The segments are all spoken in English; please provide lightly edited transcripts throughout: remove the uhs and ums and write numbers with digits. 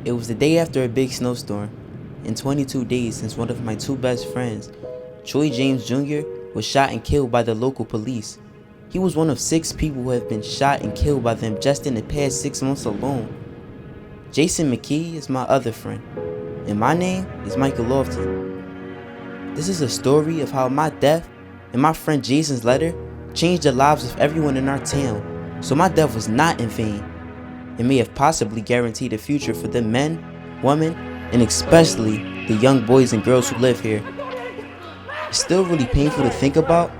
It was the day after a big snowstorm. In 22 days since one of my two best friends, Troy James Jr., was shot and killed by the local police. He was one of 6 people who have been shot and killed by them just in the past 6 months alone. Jason McKee is my other friend, and my name is Michael Lofton. This is a story of how my death and my friend Jason's letter changed the lives of everyone in our town, so my death was not in vain. It may have possibly guaranteed a future for the men, women, and especially the young boys and girls who live here. It's still really painful to think about,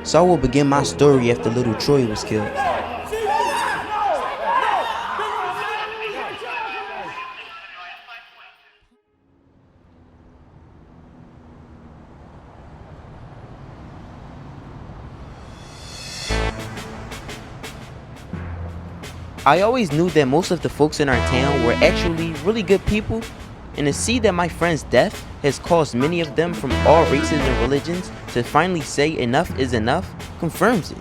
so I will begin my story after little Troy was killed. I always knew that most of the folks in our town were actually really good people, and to see that my friend's death has caused many of them from all races and religions to finally say enough is enough confirms it.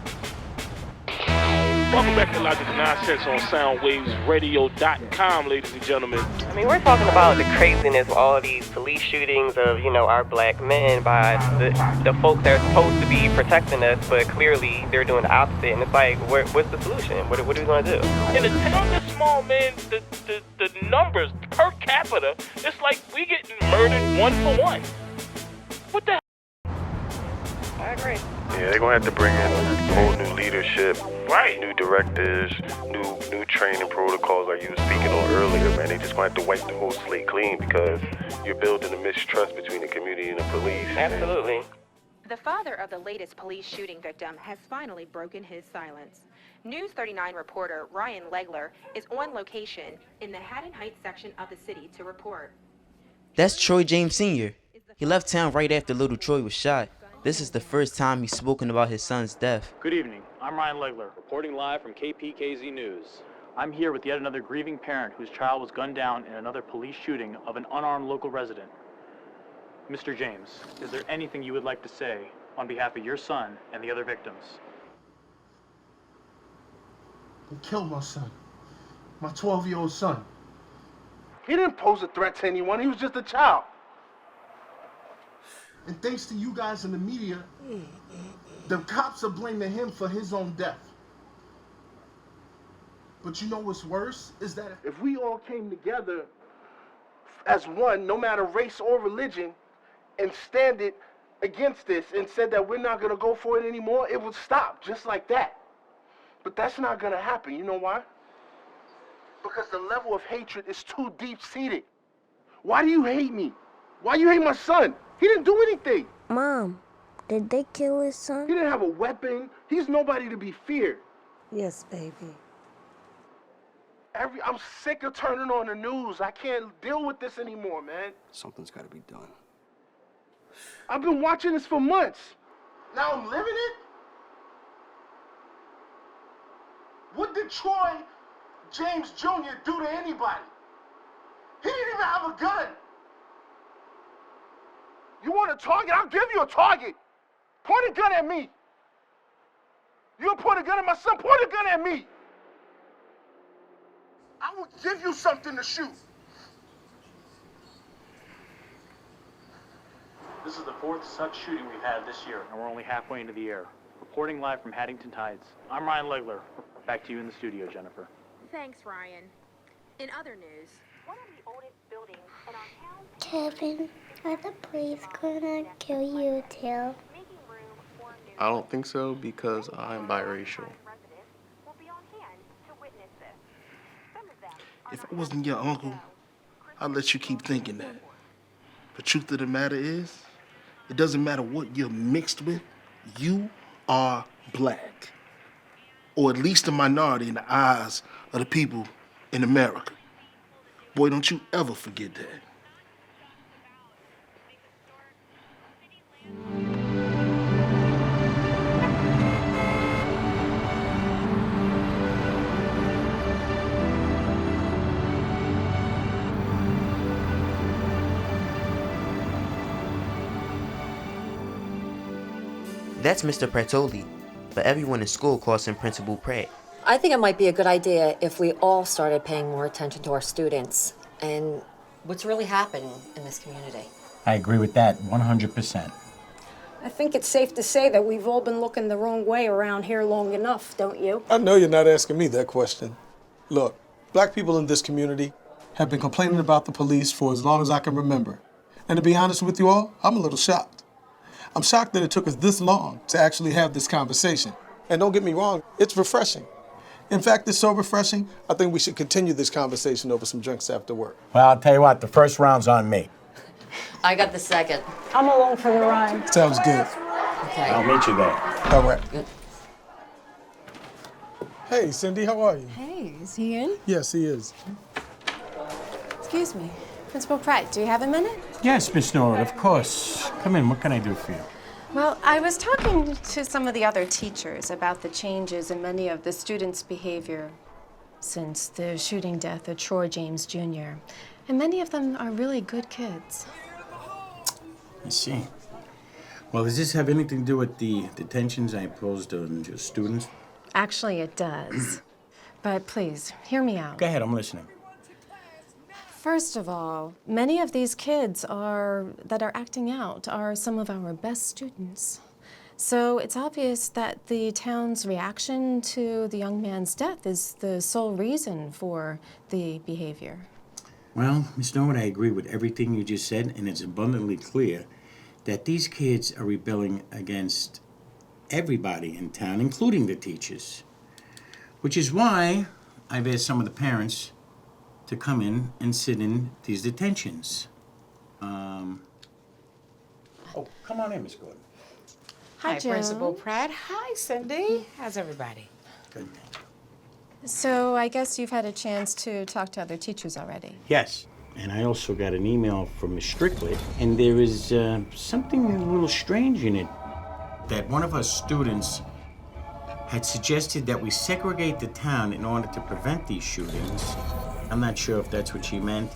Welcome back to Logical Nonsense on SoundwavesRadio.com, ladies and gentlemen. I mean, we're talking about the craziness of all these police shootings of, our black men by the folks that are supposed to be protecting us, but clearly they're doing the opposite. And it's like, what's the solution? What are we going to do? In a town this small, man, the numbers per capita, it's like we getting murdered 1 for 1. What the hell? I agree. Yeah, they're gonna have to bring in whole new leadership, Right. new directors, new training protocols like you were speaking on earlier, man. They just gonna have to wipe the whole slate clean because you're building a mistrust between the community and the police. Absolutely. The father of the latest police shooting victim has finally broken his silence. News 39 reporter Ryan Legler is on location in the Haddon Heights section of the city to report. That's Troy James Sr. He left town right after little Troy was shot. This is the first time he's spoken about his son's death. Good evening. I'm Ryan Legler, reporting live from KPKZ News. I'm here with yet another grieving parent whose child was gunned down in another police shooting of an unarmed local resident. Mr. James, is there anything you would like to say on behalf of your son and the other victims? They killed my son. My 12-year-old son. He didn't pose a threat to anyone. He was just a child. And thanks to you guys in the media, the cops are blaming him for his own death. But you know what's worse is that If we all came together as one, no matter race or religion, and stand it against this and said that we're not going to go for it anymore, it would stop just like that. But that's not going to happen. You know why? Because the level of hatred is too deep-seated. Why do you hate me? Why you hate my son? He didn't do anything. Mom, did they kill his son? He didn't have a weapon. He's nobody to be feared. Yes, baby. I'm sick of turning on the news. I can't deal with this anymore, man. Something's got to be done. I've been watching this for months. Now I'm living it? What did Troy James Jr. do to anybody? He didn't even have a gun. You want a target? I'll give you a target. Point a gun at me. You gonna point a gun at my son? Point a gun at me. I will give you something to shoot. This is the 4th such shooting we've had this year, and we're only halfway into the year. Reporting live from Haddington Heights, I'm Ryan Legler. Back to you in the studio, Jennifer. Thanks, Ryan. In other news, one of the oldest buildings in our town Kevin, are the police gonna kill you too? making room for new I don't think so because I'm biracial. residents will be on hand to witness this. Some of them are if not I wasn't your uncle, I'd let you keep thinking that. The truth of the matter is, it doesn't matter what you're mixed with, you are black. Or at least a minority in the eyes of the people in America. Boy, don't you ever forget that. That's Mr. Pratoli, but everyone in school calls him Principal Pratt. I think it might be a good idea if we all started paying more attention to our students. and what's really happened in this community. I agree with that 100%. I think it's safe to say that we've all been looking the wrong way around here long enough, don't you? I know you're not asking me that question. Look, black people in this community have been complaining about the police for as long as I can remember. And to be honest with you all, I'm a little shocked. I'm shocked that it took us this long to actually have this conversation. And don't get me wrong, it's refreshing. In fact, it's so refreshing, I think we should continue this conversation over some drinks after work. Well, I'll tell you what, the first round's on me. I got the second. I'm along for the ride. Sounds good. Okay. I'll meet you there. All right. Hey, Cindy, how are you? Hey, is he in? Yes, he is. Excuse me. Principal Pratt, do you have a minute? Yes, Miss Norwood, of course. Come in, what can I do for you? Well, I was talking to some of the other teachers about the changes in many of the students' behavior since the shooting death of Troy James Jr. And many of them are really good kids. I see. Well, does this have anything to do with the detentions I imposed on your students? Actually, it does. But please, hear me out. Go ahead, I'm listening. First of all, many of these kids that are acting out are some of our best students. So it's obvious that the town's reaction to the young man's death is the sole reason for the behavior. Well, Miss Norwood, I agree with everything you just said, and it's abundantly clear that these kids are rebelling against everybody in town, including the teachers. Which is why I've asked some of the parents to come in and sit in these detentions. Oh, come on in, Miss Gordon. Hi, Joan. Principal Pratt. Hi, Cindy. How's everybody? Good. So I guess you've had a chance to talk to other teachers already. Yes, and I also got an email from Miss Strickland, and there is something a little strange in it. That one of our students had suggested that we segregate the town in order to prevent these shootings. I'm not sure if that's what she meant.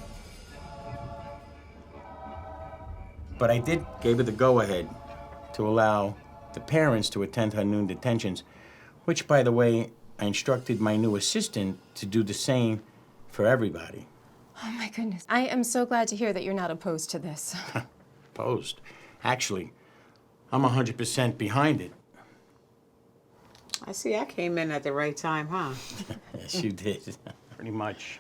But I gave her the go-ahead to allow the parents to attend her noon detentions, which, by the way, I instructed my new assistant to do the same for everybody. Oh, my goodness. I am so glad to hear that you're not opposed to this. Opposed? Actually, I'm 100% behind it. I see I came in at the right time, huh? Yes, you did. Pretty much.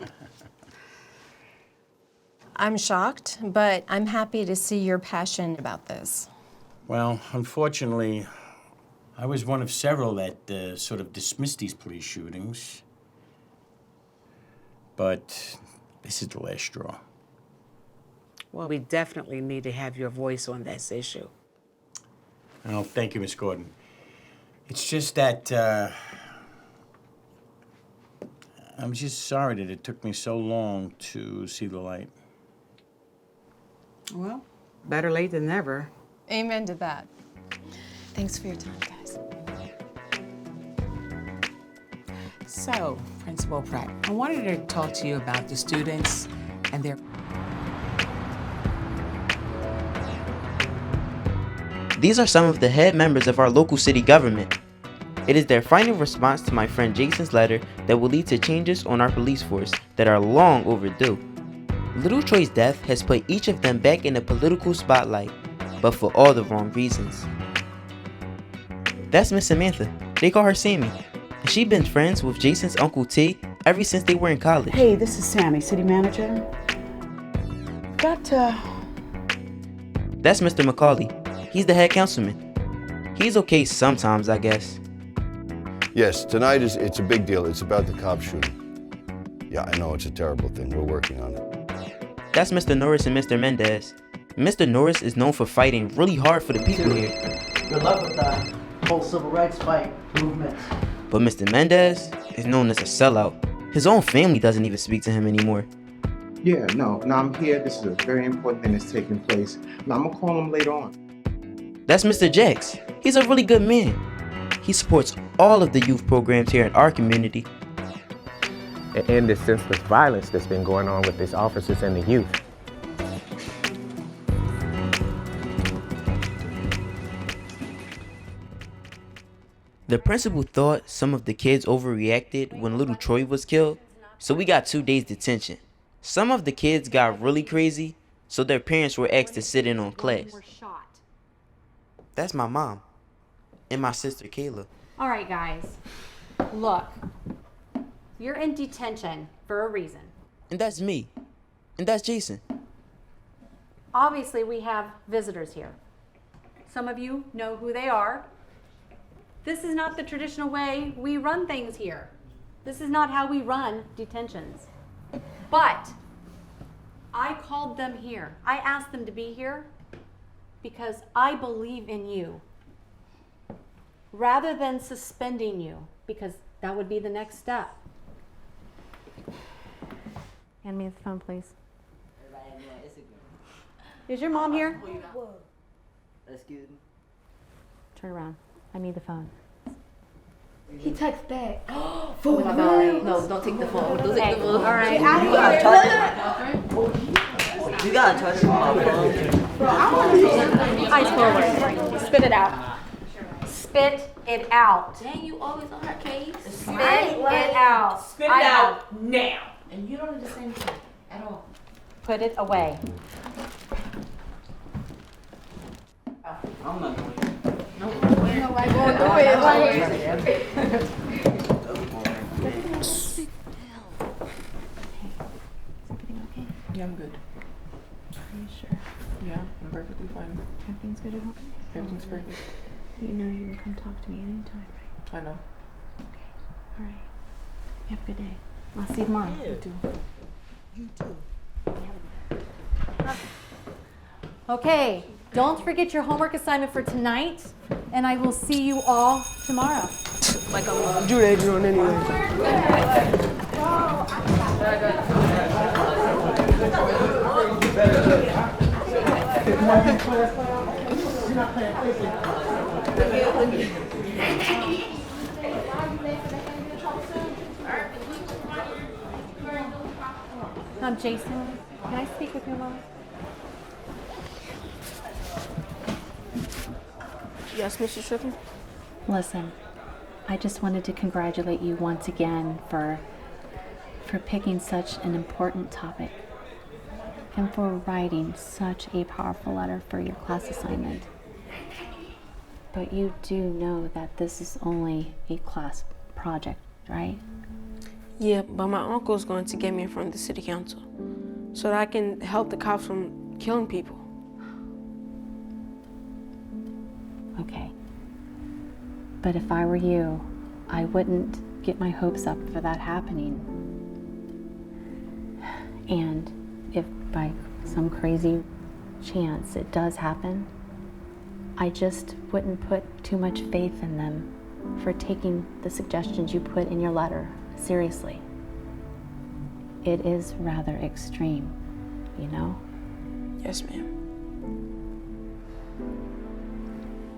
I'm shocked, but I'm happy to see your passion about this. Well, unfortunately, I was one of several that sort of dismissed these police shootings. But this is the last straw. Well, we definitely need to have your voice on this issue. Oh, thank you, Miss Gordon. It's just that I'm just sorry that it took me so long to see the light. Well, better late than never. Amen to that. Thanks for your time, guys. So, Principal Pratt, I wanted to talk to you about the students and their... These are some of the head members of our local city government. It is their final response to my friend Jason's letter that will lead to changes on our police force that are long overdue. Little Troy's death has put each of them back in the political spotlight, but for all the wrong reasons. That's Miss Samantha. They call her Sammy. And she's been friends with Jason's Uncle T ever since they were in college. Hey, this is Sammy, city manager. That's Mr. McCauley. He's the head councilman. He's okay sometimes, I guess. Yes, tonight it's a big deal. It's about the cop shooting. Yeah, I know it's a terrible thing. We're working on it. That's Mr. Norris and Mr. Mendez. Mr. Norris is known for fighting really hard for the people here. Good luck with the whole civil rights fight movement. But Mr. Mendez is known as a sellout. His own family doesn't even speak to him anymore. Yeah, no, I'm here. This is a very important thing that's taking place. Now, I'm gonna call him later on. That's Mr. Jax. He's a really good man. He supports all of the youth programs here in our community. And the senseless violence that's been going on with these officers and the youth. The principal thought some of the kids overreacted when little Troy was killed, so we got 2 days detention. Some of the kids got really crazy, so their parents were asked to sit in on class. That's my mom and my sister Kayla. All right, guys. Look, you're in detention for a reason. And that's me. And that's Jason. Obviously, we have visitors here. Some of you know who they are. This is not the traditional way we run things here. This is not how we run detentions. But I called them here. I asked them to be here because I believe in you. Rather than suspending you, because that would be the next step. Hand me the phone, please. Is your mom here? Excuse me. Turn around. I need the phone. He texts back. For real? No, don't take the phone. Don't take the phone. All right. You gotta touch it. Eyes forward. Spit it out. Spit it out. Dang, you always on her case. Spit it out. Spit it out now. And you don't understand anything at all. Put it away. I'm not going to. Nobody gonna do it. Yeah, I'm good. Are you sure? Yeah, I'm perfectly fine. Everything's good at home? Everything's perfect. You know you can come talk to me anytime, right? I know. All right. You have a good day. I'll see you tomorrow. You too. You too. Okay, don't forget your homework assignment for tonight, and I will see you all tomorrow. Like I'm due that doing anyway. Jason, can I speak with you a moment? Yes, Mrs. Strickland? Listen, I just wanted to congratulate you once again for picking such an important topic and for writing such a powerful letter for your class assignment. But you do know that this is only a class project, right? Yeah, but my uncle's going to get me in front of the city council so that I can help the cops from killing people. Okay. But if I were you, I wouldn't get my hopes up for that happening. And if by some crazy chance it does happen, I just wouldn't put too much faith in them for taking the suggestions you put in your letter seriously. It is rather extreme, you know? Yes, ma'am.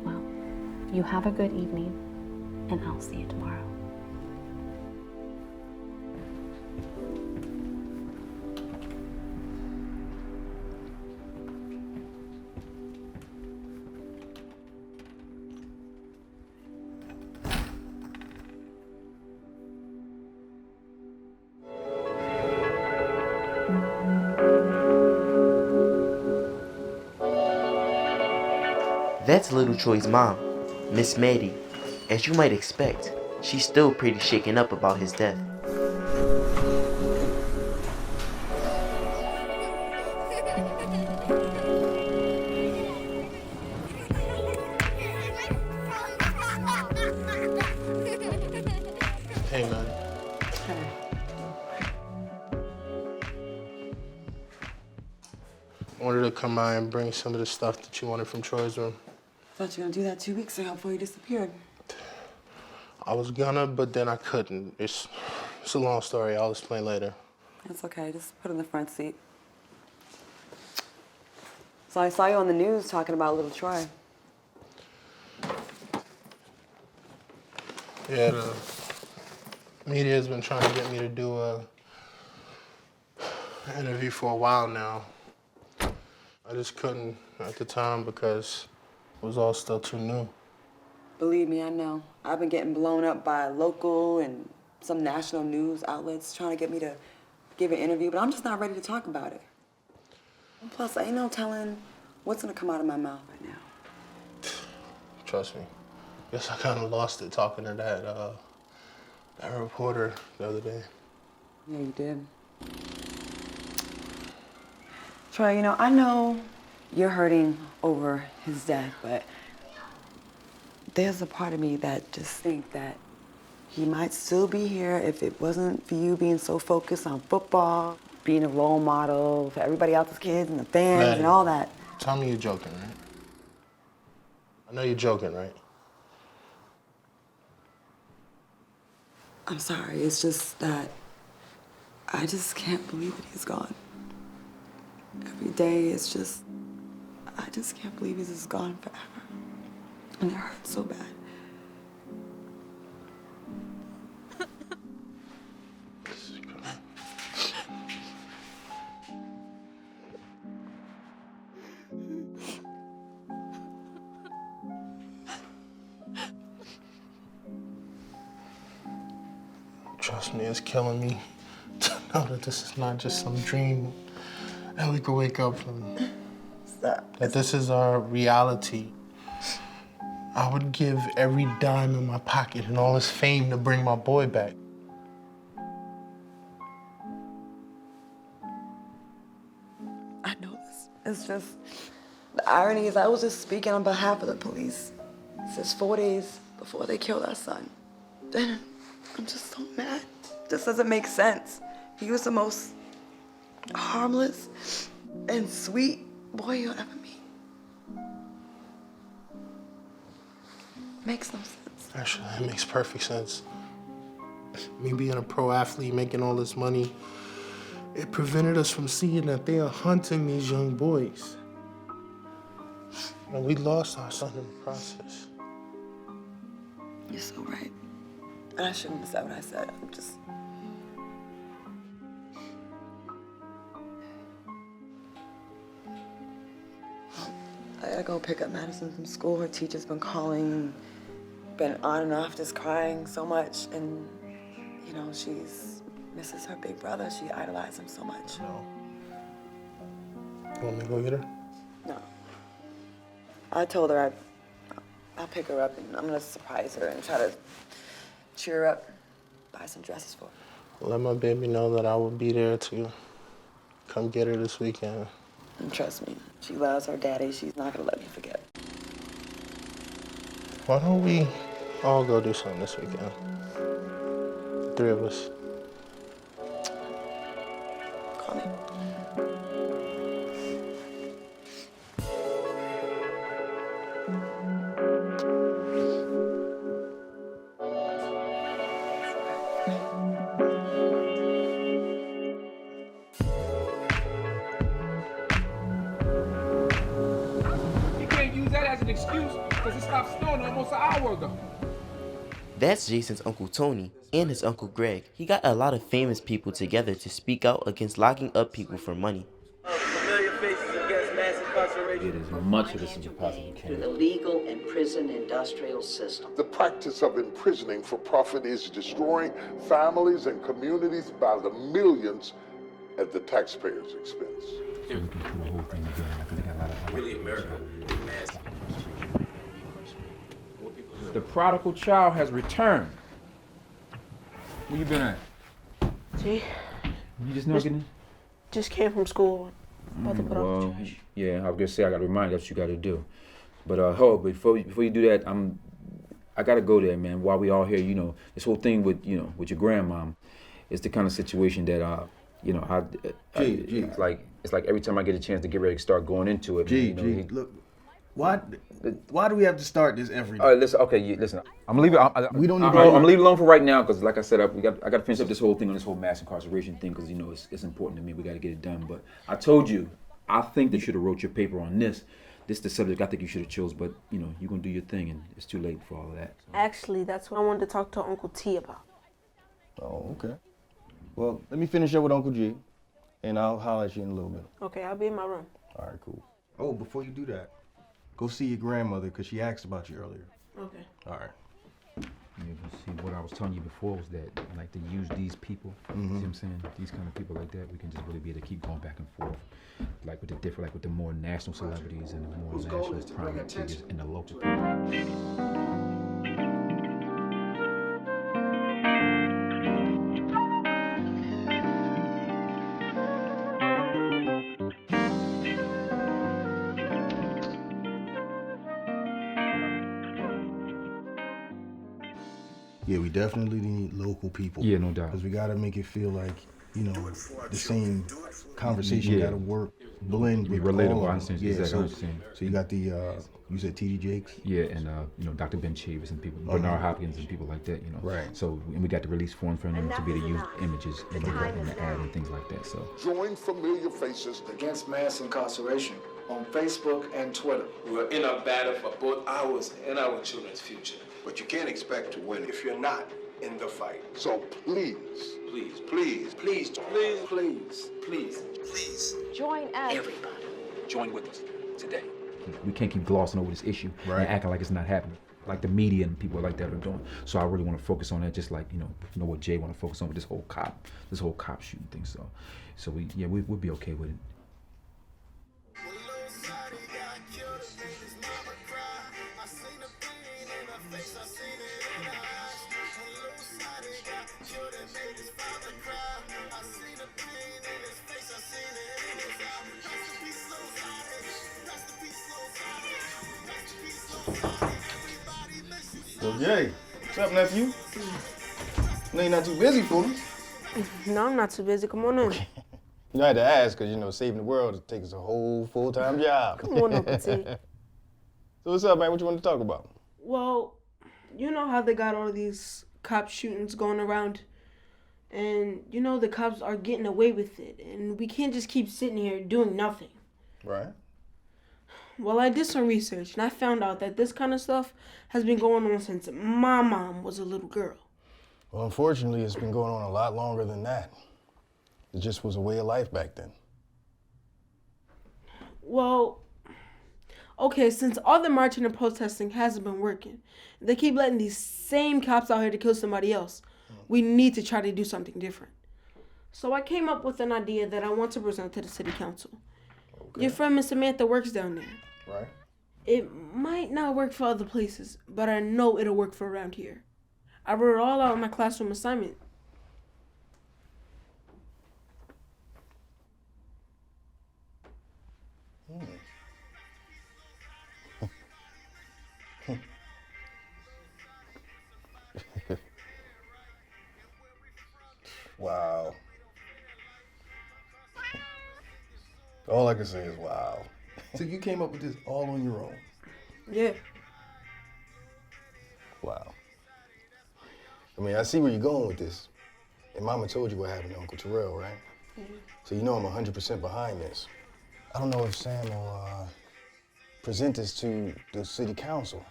Well, you have a good evening, and I'll see you tomorrow. That's little Troy's mom, Miss Maddie. As you might expect, she's still pretty shaken up about his death. Hey, man. I wanted to come by and bring some of the stuff that you wanted from Troy's room. Thought you were gonna do that 2 weeks ago before you disappeared. I was gonna, but then I couldn't. It's a long story. I'll explain later. That's okay, just put it in the front seat. So I saw you on the news talking about little Troy. Yeah, the media's been trying to get me to do an interview for a while now. I just couldn't at the time because it was all still too new. Believe me, I know. I've been getting blown up by local and some national news outlets trying to get me to give an interview, but I'm just not ready to talk about it. And plus, ain't no telling what's gonna come out of my mouth right now. Trust me. Guess I kind of lost it talking to that reporter the other day. Yeah, you did. Troy, you know, I know you're hurting over his death, but there's a part of me that just think that he might still be here if it wasn't for you being so focused on football, being a role model for everybody else's kids and the fans Maddie, and all that. Tell me you're joking, right? I know you're joking, right? I'm sorry, it's just that I just can't believe that he's gone. Every day it's just, I just can't believe he's just gone forever. And it hurts so bad. Trust me, it's killing me to know that this is not just some dream that we could wake up from. That this is our reality. I would give every dime in my pocket and all this fame to bring my boy back. I know this. It's just, the irony is I was just speaking on behalf of the police. It's just 4 days before they killed our son. And I'm just so mad. This doesn't make sense. He was the most harmless and sweet boy you'll ever meet. Makes no sense. Actually, it makes perfect sense. Me being a pro athlete, making all this money, it prevented us from seeing that they are hunting these young boys. And we lost our son in the process. You're so right. And I shouldn't have said what I said. I'm just... I gotta go pick up Madison from school. Her teacher's been calling, been on and off just crying so much. And, you know, she's misses her big brother. She idolized him so much. No. You want me to go get her? No. I told her I'll pick her up and I'm gonna surprise her and try to cheer her up, buy some dresses for her. Let my baby know that I will be there to come get her this weekend. And trust me, she loves her daddy. She's not gonna let me forget. Why don't we all go do something this weekend? The three of us. Call me. That's Jason's Uncle Tony and his Uncle Greg. He got a lot of famous people together to speak out against locking up people for money. Familiar faces against mass incarceration. Get as much of this as you possibly can. To the legal and prison industrial system. The practice of imprisoning for profit is destroying families and communities by the millions at the taxpayers' expense. The prodigal child has returned. Where you been at? See? You just not getting? Just came from school. About to put out the Well, trash. yeah, I was gonna say I gotta remind you that's what you gotta do. But before you do that, I gotta go there, man. While we all here, you know, this whole thing with with your grandmom, it's the kind of situation that it's like every time I get a chance to get ready to start going into it. Look, why do we have to start this every day? All right, listen. Okay, listen. I'm gonna leave it. We don't need I'm to. gonna leave it alone for right now because, like I said, I got to finish up this whole thing on this whole mass incarceration thing because it's important to me. We got to get it done. But I told you, I think they should have wrote your paper on this. This is the subject I think you should have chose. But you're gonna do your thing, and it's too late for all of that. So. Actually, that's what I wanted to talk to Uncle T about. Oh, okay. Well, let me finish up with Uncle G, and I'll holler at you in a little bit. Okay, I'll be in my room. All right, cool. Oh, before you do that, go see your grandmother because she asked about you earlier. Okay. All right. see, what I was telling you before was that, like, to use these people, see what I'm saying? These kind of people like that, we can just really be able to keep going back and forth, like with the different, like with the more national celebrities and the more national prominent figures and the local people. Yeah, we definitely need local people. Yeah, no doubt. Because we gotta make it feel like, you know, the same conversation gotta work, blend with relatable. all I of them. understand Yeah, exactly so, what you're saying. so you got the, you said T.D. Jakes? Yeah, and you know, Dr. Ben Chavis and people, Bernard Hopkins and people like that, you know. Right. So, and we got the release form for them to be able to use images in the ad and things like that. So. Join familiar faces against mass incarceration on Facebook and Twitter. We're in a battle for both ours and our children's future. But you can't expect to win If you're not in the fight. So please, Please, please, please, please, please, please, Please. Join us. Everybody. join with us today. We can't keep glossing over this issue and acting like it's not happening, like the media and people like that are doing. So I really want to focus on that, just like you know what Jay want to focus on with this whole cop shooting thing. So we'll be okay with it. Yo, Jay, what's up, nephew? No, you're not too busy for me. No, I'm not too busy. Come on in. You know, I had to ask, because, you know, saving the world takes a whole full-time job. Come on, Uncle T. So what's up, man? What you want to talk about? Well, you know how they got all these cop shootings going around? And, you know, the cops are getting away with it. And we can't just keep sitting here doing nothing. Right. Well, I did some research, and I found out that this kind of stuff has been going on since my mom was a little girl. Well, unfortunately, it's been going on a lot longer than that. It just was a way of life back then. Well, okay, since all the marching and protesting hasn't been working, they keep letting these same cops out here to kill somebody else. We need to try to do something different. So I came up with an idea that I want to present to the city council. Okay. Your friend Miss Samantha works down there. Right. It might not work for other places, but I know it'll work for around here. I wrote it all out in my classroom assignment. Wow. All I can say is wow. So you came up with this all on your own? Yeah. Wow. I mean, I see where you're going with this. And Mama told you what happened to Uncle Terrell, right? Mm-hmm. So you know I'm 100% behind this. I don't know if Sam will present this to the city council.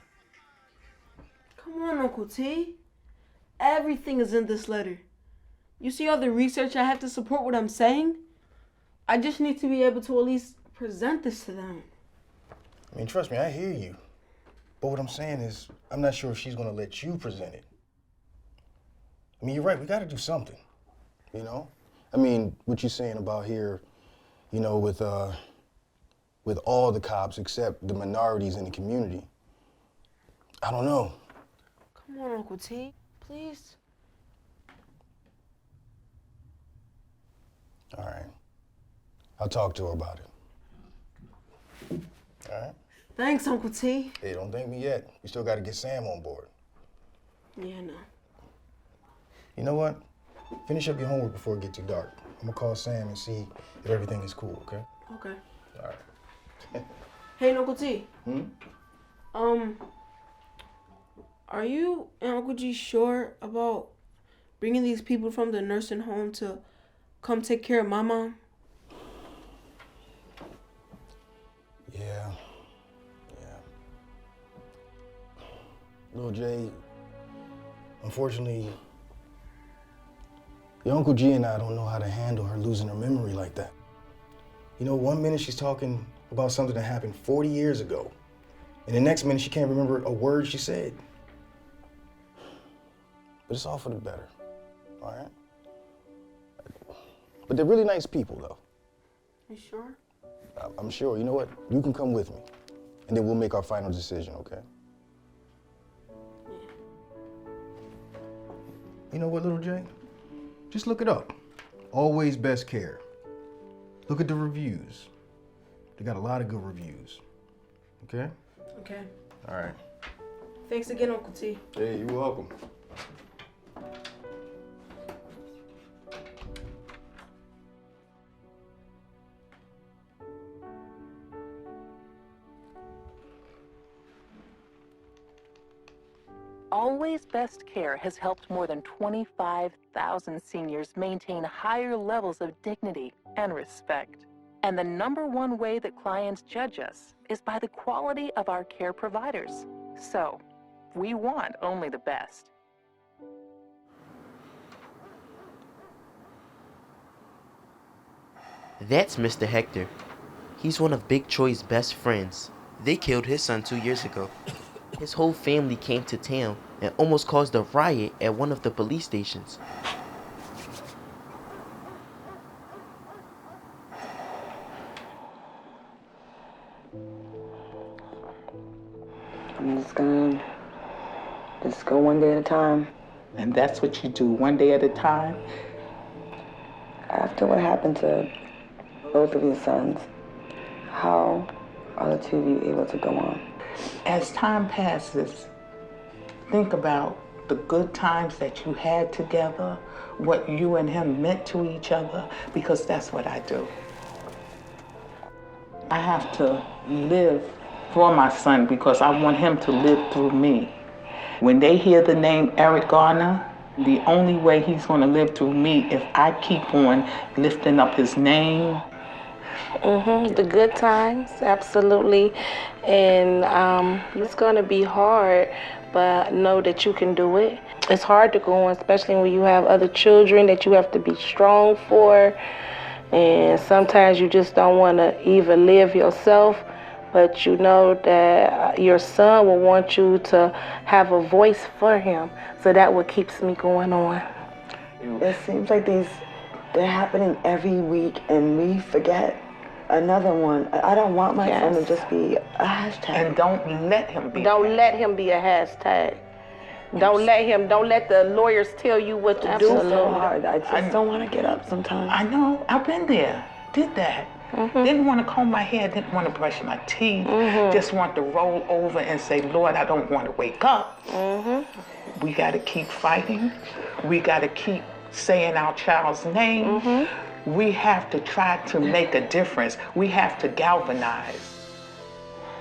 Come on, Uncle T. Everything is in this letter. You see all the research I have to support what I'm saying? I just need to be able to at least present this to them. I mean, trust me, I hear you. But what I'm saying is, I'm not sure if she's gonna let you present it. I mean, you're right, we gotta do something, you know? I mean, what you're saying about here, you know, with all the cops except the minorities in the community, I don't know. Come on, Uncle T, please. All right. I'll talk to her about it. All right? Thanks, Uncle T. Hey, don't thank me yet. We still gotta get Sam on board. Yeah, no. You know what? Finish up your homework before it gets too dark. I'm gonna call Sam and see if everything is cool, okay? Okay. All right. Hey, Uncle T. Hmm? Are you and Uncle G sure about bringing these people from the nursing home to come take care of my mom? Yeah. Little Jay, unfortunately, your Uncle G and I don't know how to handle her losing her memory like that. You know, one minute she's talking about something that happened 40 years ago, and the next minute she can't remember a word she said. But it's all for the better, all right? But they're really nice people, though. You sure? I'm sure. You know what? You can come with me, and then we'll make our final decision, okay? You know what, little Jay? Just look it up. Always Best Care. Look at the reviews. They got a lot of good reviews. Okay? Okay. All right. Thanks again, Uncle T. Hey, you're welcome. Always Best Care has helped more than 25,000 seniors maintain higher levels of dignity and respect. And the #1 way that clients judge us is by the quality of our care providers. So, we want only the best. That's Mr. Hector. He's one of Big Troy's best friends. They killed his son 2 years ago. His whole family came to town and almost caused a riot at one of the police stations. I'm just gonna go one day at a time. And that's what you do, one day at a time? After what happened to both of your sons, how are the two of you able to go on? As time passes, think about the good times that you had together, what you and him meant to each other, because that's what I do. I have to live for my son because I want him to live through me. When they hear the name Eric Garner, the only way he's going to live through me if I keep on lifting up his name. The good times, absolutely. And it's going to be hard, but know that you can do it. It's hard to go on, especially when you have other children that you have to be strong for. And sometimes you just don't want to even live yourself, but you know that your son will want you to have a voice for him. So that what keeps me going on. It seems like they're happening every week and we forget another one. I don't want my son to just be a hashtag. And don't let him be. Don't let him be a hashtag. Don't let the lawyers tell you what to do. It's so hard. I just don't want to get up sometimes. I know. I've been there. Did that. Didn't want to comb my hair. Didn't want to brush my teeth. Just want to roll over and say, Lord, I don't want to wake up. We got to keep fighting. We got to keep saying our child's name. We have to try to make a difference. We have to galvanize.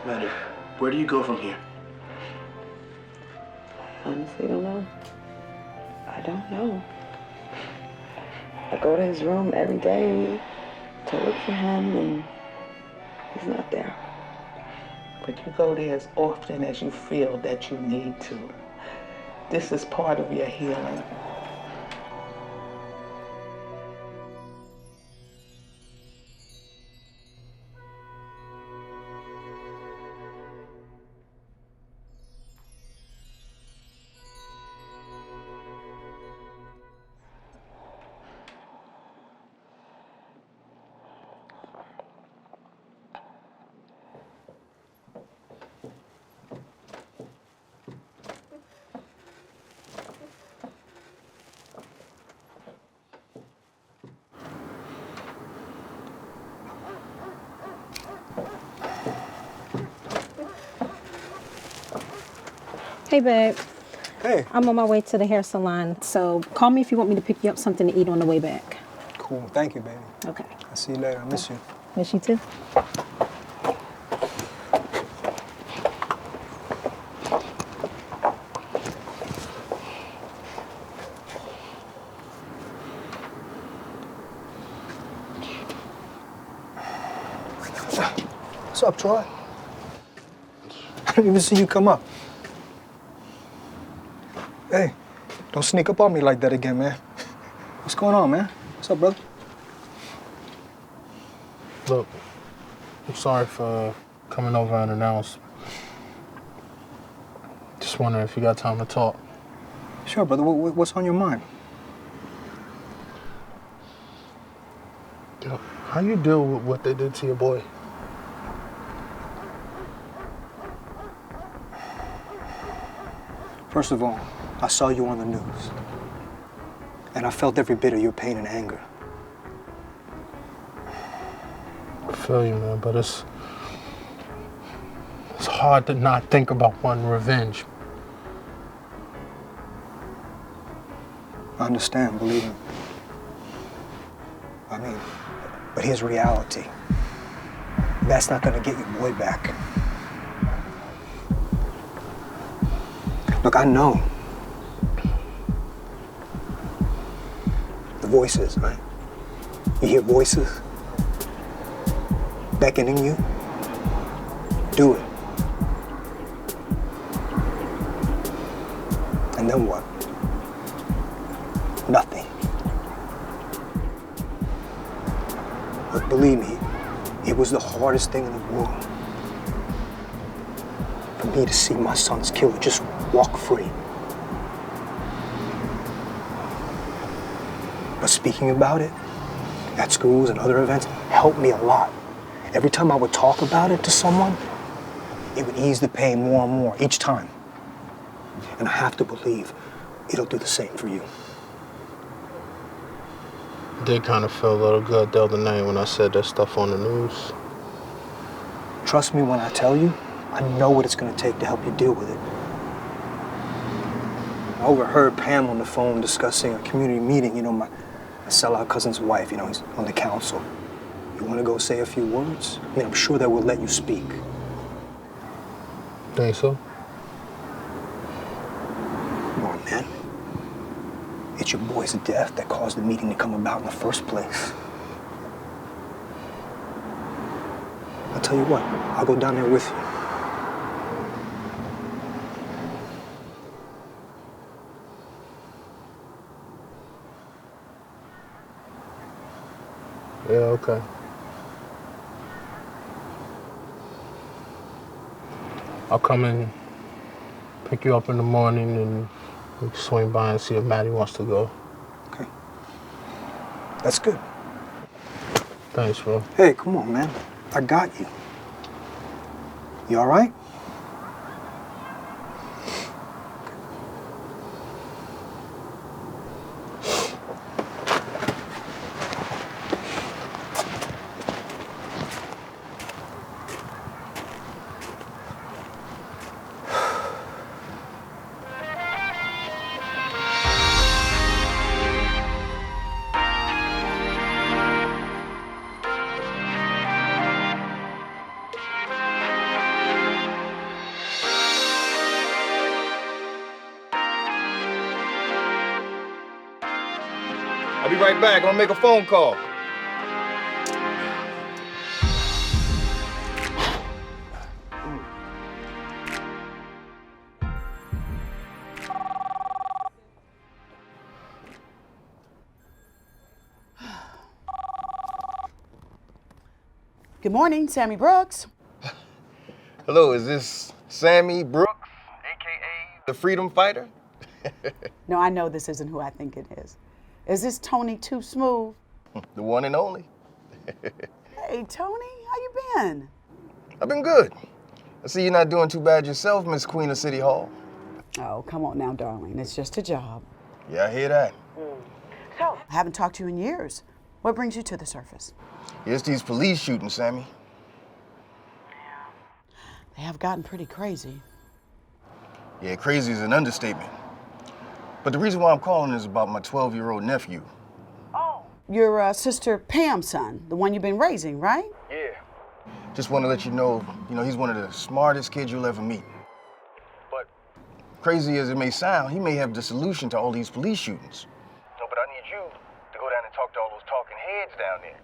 Maddie, where do you go from here? Honestly, don't know. I don't know. I go to his room every day to look for him, and he's not there. But you go there as often as you feel that you need to. This is part of your healing. Hey, babe. Hey. I'm on my way to the hair salon, so call me if you want me to pick you up something to eat on the way back. Cool. Thank you, baby. Okay. I'll see you later. I miss you. Miss you too. What's up, Troy? I didn't even see you come up. Hey, don't sneak up on me like that again, man. What's going on, man? What's up, brother? Look, I'm sorry for coming over unannounced. Just wondering if you got time to talk. Sure, brother. What's on your mind? Yo, how you deal with what they did to your boy? First of all, I saw you on the news, and I felt every bit of your pain and anger. I feel you, man, but it's hard to not think about wanting revenge. I understand, believe me. I mean, but here's reality. That's not gonna get your boy back. Look, I know the voices, right? You hear voices beckoning you. Do it. And then what? Nothing. But believe me, it was the hardest thing in the world for me to see my son's killer just walk free. But speaking about it at schools and other events helped me a lot. Every time I would talk about it to someone, it would ease the pain more and more each time. And I have to believe it'll do the same for you. Did kind of feel a little good the other night when I said that stuff on the news. Trust me when I tell you, I know what it's going to take to help you deal with it. I overheard Pam on the phone discussing a community meeting. You know, my sellout cousin's wife, you know, he's on the council. You want to go say a few words? I mean, I'm sure they will let you speak. Think so? Come on, man. It's your boy's death that caused the meeting to come about in the first place. I'll tell you what, I'll go down there with you. Yeah, okay. I'll come and pick you up in the morning and we can swing by and see if Maddie wants to go. Okay. That's good. Thanks, bro. Hey, come on, man. I got you. You all right? I'll be right back. I'm gonna make a phone call. Good morning, Sammy Brooks. Hello, is this Sammy Brooks, aka the Freedom Fighter? No, I know this isn't who I think it is. Is this Tony Too Smooth? The one and only. Hey, Tony, how you been? I've been good. I see you're not doing too bad yourself, Miss Queen of City Hall. Oh, come on now, darling. It's just a job. Yeah, I hear that. So, I haven't talked to you in years. What brings you to the surface? It's these police shootings, Sammy. They have gotten pretty crazy. Yeah, crazy is an understatement. But the reason why I'm calling is about my 12-year-old nephew. Your sister Pam's son, the one you've been raising, right? Yeah. Just want to let you know, he's one of the smartest kids you'll ever meet. But crazy as it may sound, he may have the solution to all these police shootings. No, but I need you to go down and talk to all those talking heads down there.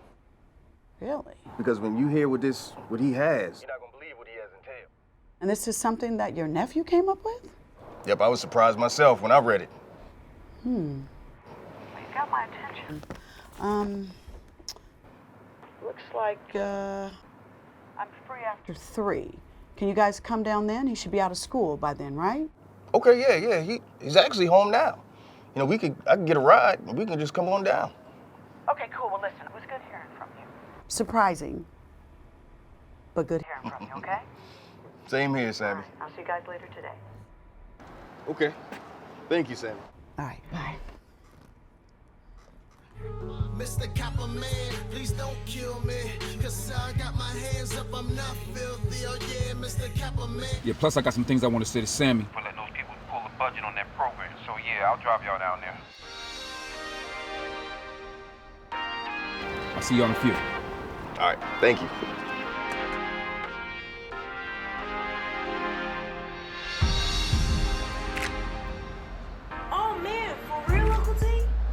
Really? Because when you hear what he has, you're not gonna believe what he has entailed. And this is something that your nephew came up with? Yep, I was surprised myself when I read it. You got my attention. Looks like, I'm free after 3. Can you guys come down then? He should be out of school by then, right? Okay, yeah. He's actually home now. You know, I can get a ride, and we can just come on down. Okay, cool. Well, listen, it was good hearing from you. Surprising, but good hearing from you, okay? Same here, Sammy. I'll see you guys later today. Okay. Thank you, Sammy. All right, bye. Mr. Copper Man, please don't kill me. Cause I got my hands up, I'm not filthy. Oh yeah, Mr. Copper Man. Yeah, plus I got some things I want to say to Sammy. For letting those people pull the budget on that program. So yeah, I'll drive y'all down there. I'll see you on the field. All right, thank you. Oh man, for real, Uncle T?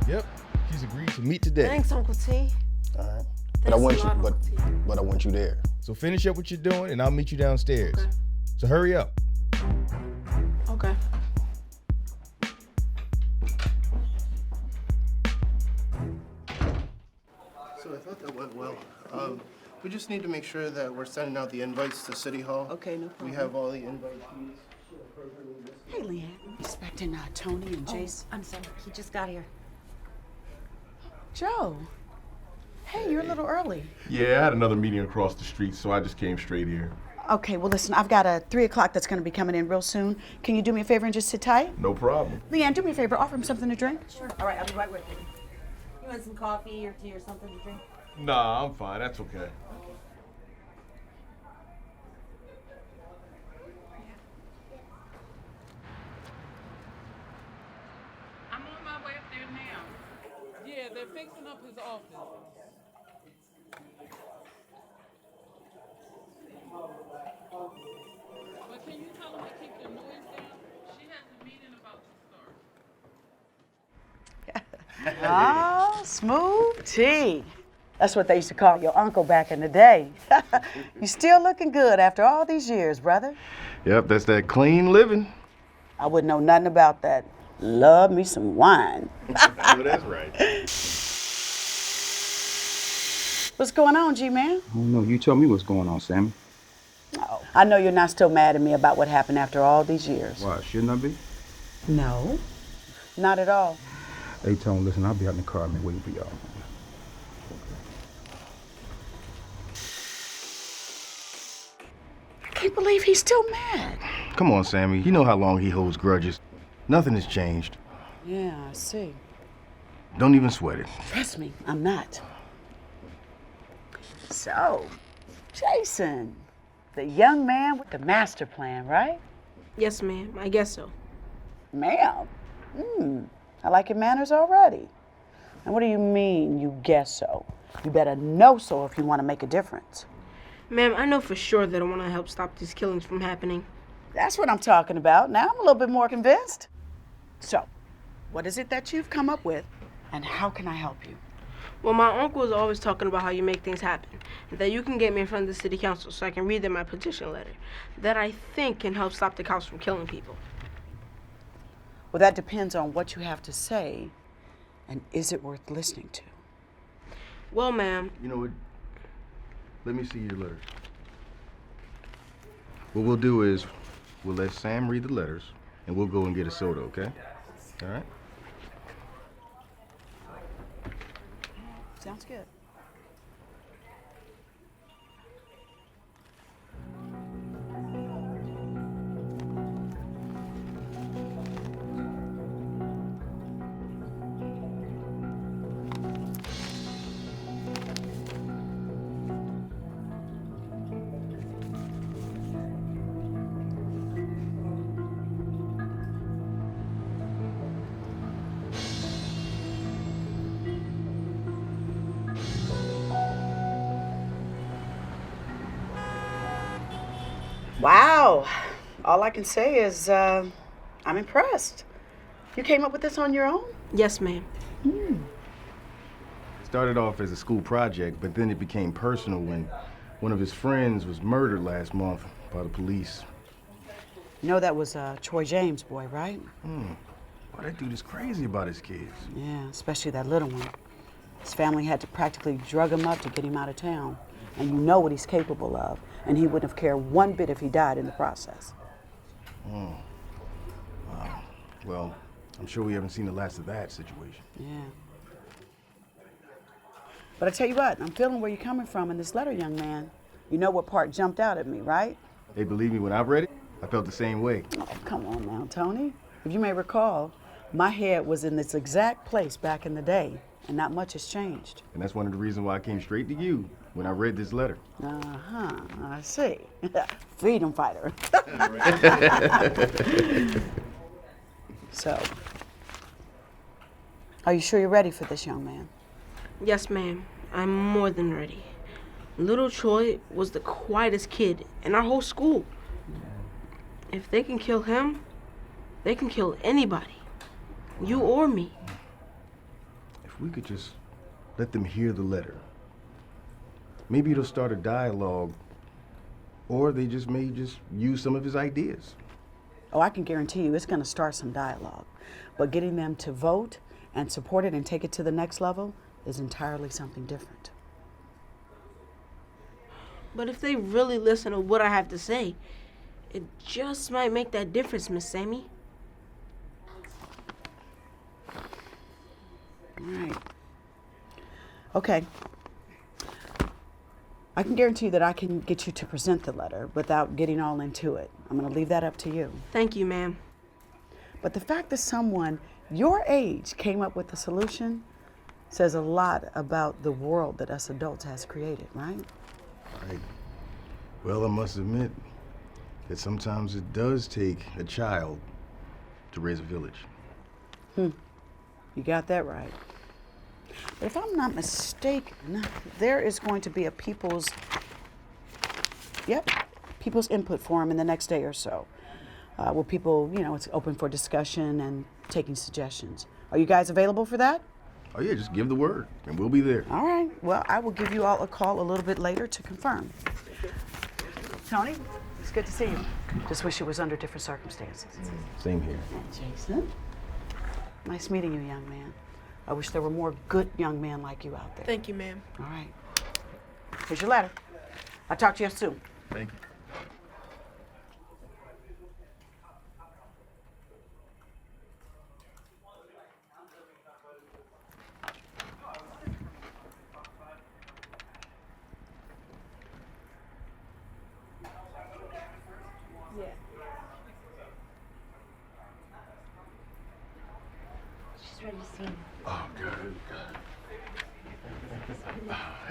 Yep, she's agreed to meet today. Thanks, Uncle T. All right. Thanks But I want a you, lot, Uncle T. but I want you there. So finish up what you're doing, and I'll meet you downstairs. Okay. So hurry up. Okay. So I thought that went well. We just need to make sure that we're sending out the invites to City Hall. Okay, no problem. We have all the invite keys. Hey, Leanne, I'm expecting Tony and Jace. I'm sorry, he just got here. Joe. Hey, you're a little early. Yeah, I had another meeting across the street, so I just came straight here. Okay, well, listen, I've got a 3 o'clock that's going to be coming in real soon. Can you do me a favor and just sit tight? No problem. Leanne, do me a favor, offer him something to drink. Sure. All right, I'll be right with you. You want some coffee or tea or something to drink? Nah, I'm fine. That's okay. I'm on my way up there now. Yeah, they're fixing up his office. But can you tell them to keep the noise down? She has a meeting about to start. Ah, smooth tea. That's what they used to call your uncle back in the day. You still looking good after all these years, brother. Yep, that's that clean living. I wouldn't know nothing about that. Love me some wine. No, that's right. What's going on, G-Man? I don't know. You tell me what's going on, Sammy. Oh, I know you're not still mad at me about what happened after all these years. Why, shouldn't I be? No, not at all. Hey, Tone, listen, I'll be out in the car, man, waiting for y'all. I can't believe he's still mad. Come on, Sammy. You know how long he holds grudges. Nothing has changed. Yeah, I see. Don't even sweat it. Trust me, I'm not. So, Jason, the young man with the master plan, right? Yes, ma'am. I guess so. Ma'am? I like your manners already. And what do you mean, you guess so? You better know so if you want to make a difference. Ma'am, I know for sure that I want to help stop these killings from happening. That's what I'm talking about. Now I'm a little bit more convinced. So, what is it that you've come up with, and how can I help you? Well, my uncle is always talking about how you make things happen, and that you can get me in front of the city council so I can read them my petition letter that I think can help stop the cops from killing people. Well, that depends on what you have to say, and is it worth listening to? Well, ma'am. You know what? Let me see your letter. What we'll do is we'll let Sam read the letters, and we'll go and get a soda, okay? All right? Sounds good. Wow. All I can say is I'm impressed. You came up with this on your own? Yes, ma'am. It started off as a school project, but then it became personal when one of his friends was murdered last month by the police. You know that was Troy James' boy, right? Well, that dude is crazy about his kids. Yeah, especially that little one. His family had to practically drug him up to get him out of town. And you know what he's capable of. And he wouldn't have cared one bit if he died in the process. Well, I'm sure we haven't seen the last of that situation. Yeah. But I tell you what, I'm feeling where you're coming from in this letter, young man. You know what part jumped out at me, right? Hey, believe me, when I read it, I felt the same way. Oh, come on now, Tony. If you may recall, my head was in this exact place back in the day, and not much has changed. And that's one of the reasons why I came straight to you when I read this letter. Uh-huh, I see. Freedom fighter. So, are you sure you're ready for this, young man? Yes, ma'am. I'm more than ready. Little Troy was the quietest kid in our whole school. If they can kill him, they can kill anybody. You or me. If we could just let them hear the letter, maybe it'll start a dialogue, or they just may just use some of his ideas. Oh, I can guarantee you it's going to start some dialogue. But getting them to vote and support it and take it to the next level is entirely something different. But if they really listen to what I have to say, it just might make that difference, Miss Sammy. All right. Okay. I can guarantee you that I can get you to present the letter without getting all into it. I'm going to leave that up to you. Thank you, ma'am. But the fact that someone your age came up with the solution says a lot about the world that us adults has created, right? Right. Well, I must admit that sometimes it does take a child to raise a village. You got that right. But if I'm not mistaken, there is going to be a people's input forum in the next day or so, where people, it's open for discussion and taking suggestions. Are you guys available for that? Oh yeah, just give the word and we'll be there. All right. Well, I will give you all a call a little bit later to confirm. Tony, it's good to see you. Just wish it was under different circumstances. Same here. Jason, nice meeting you, young man. I wish there were more good young men like you out there. Thank you, ma'am. All right. Here's your letter. I'll talk to you soon. Thank you. She's ready to see you. Oh, good.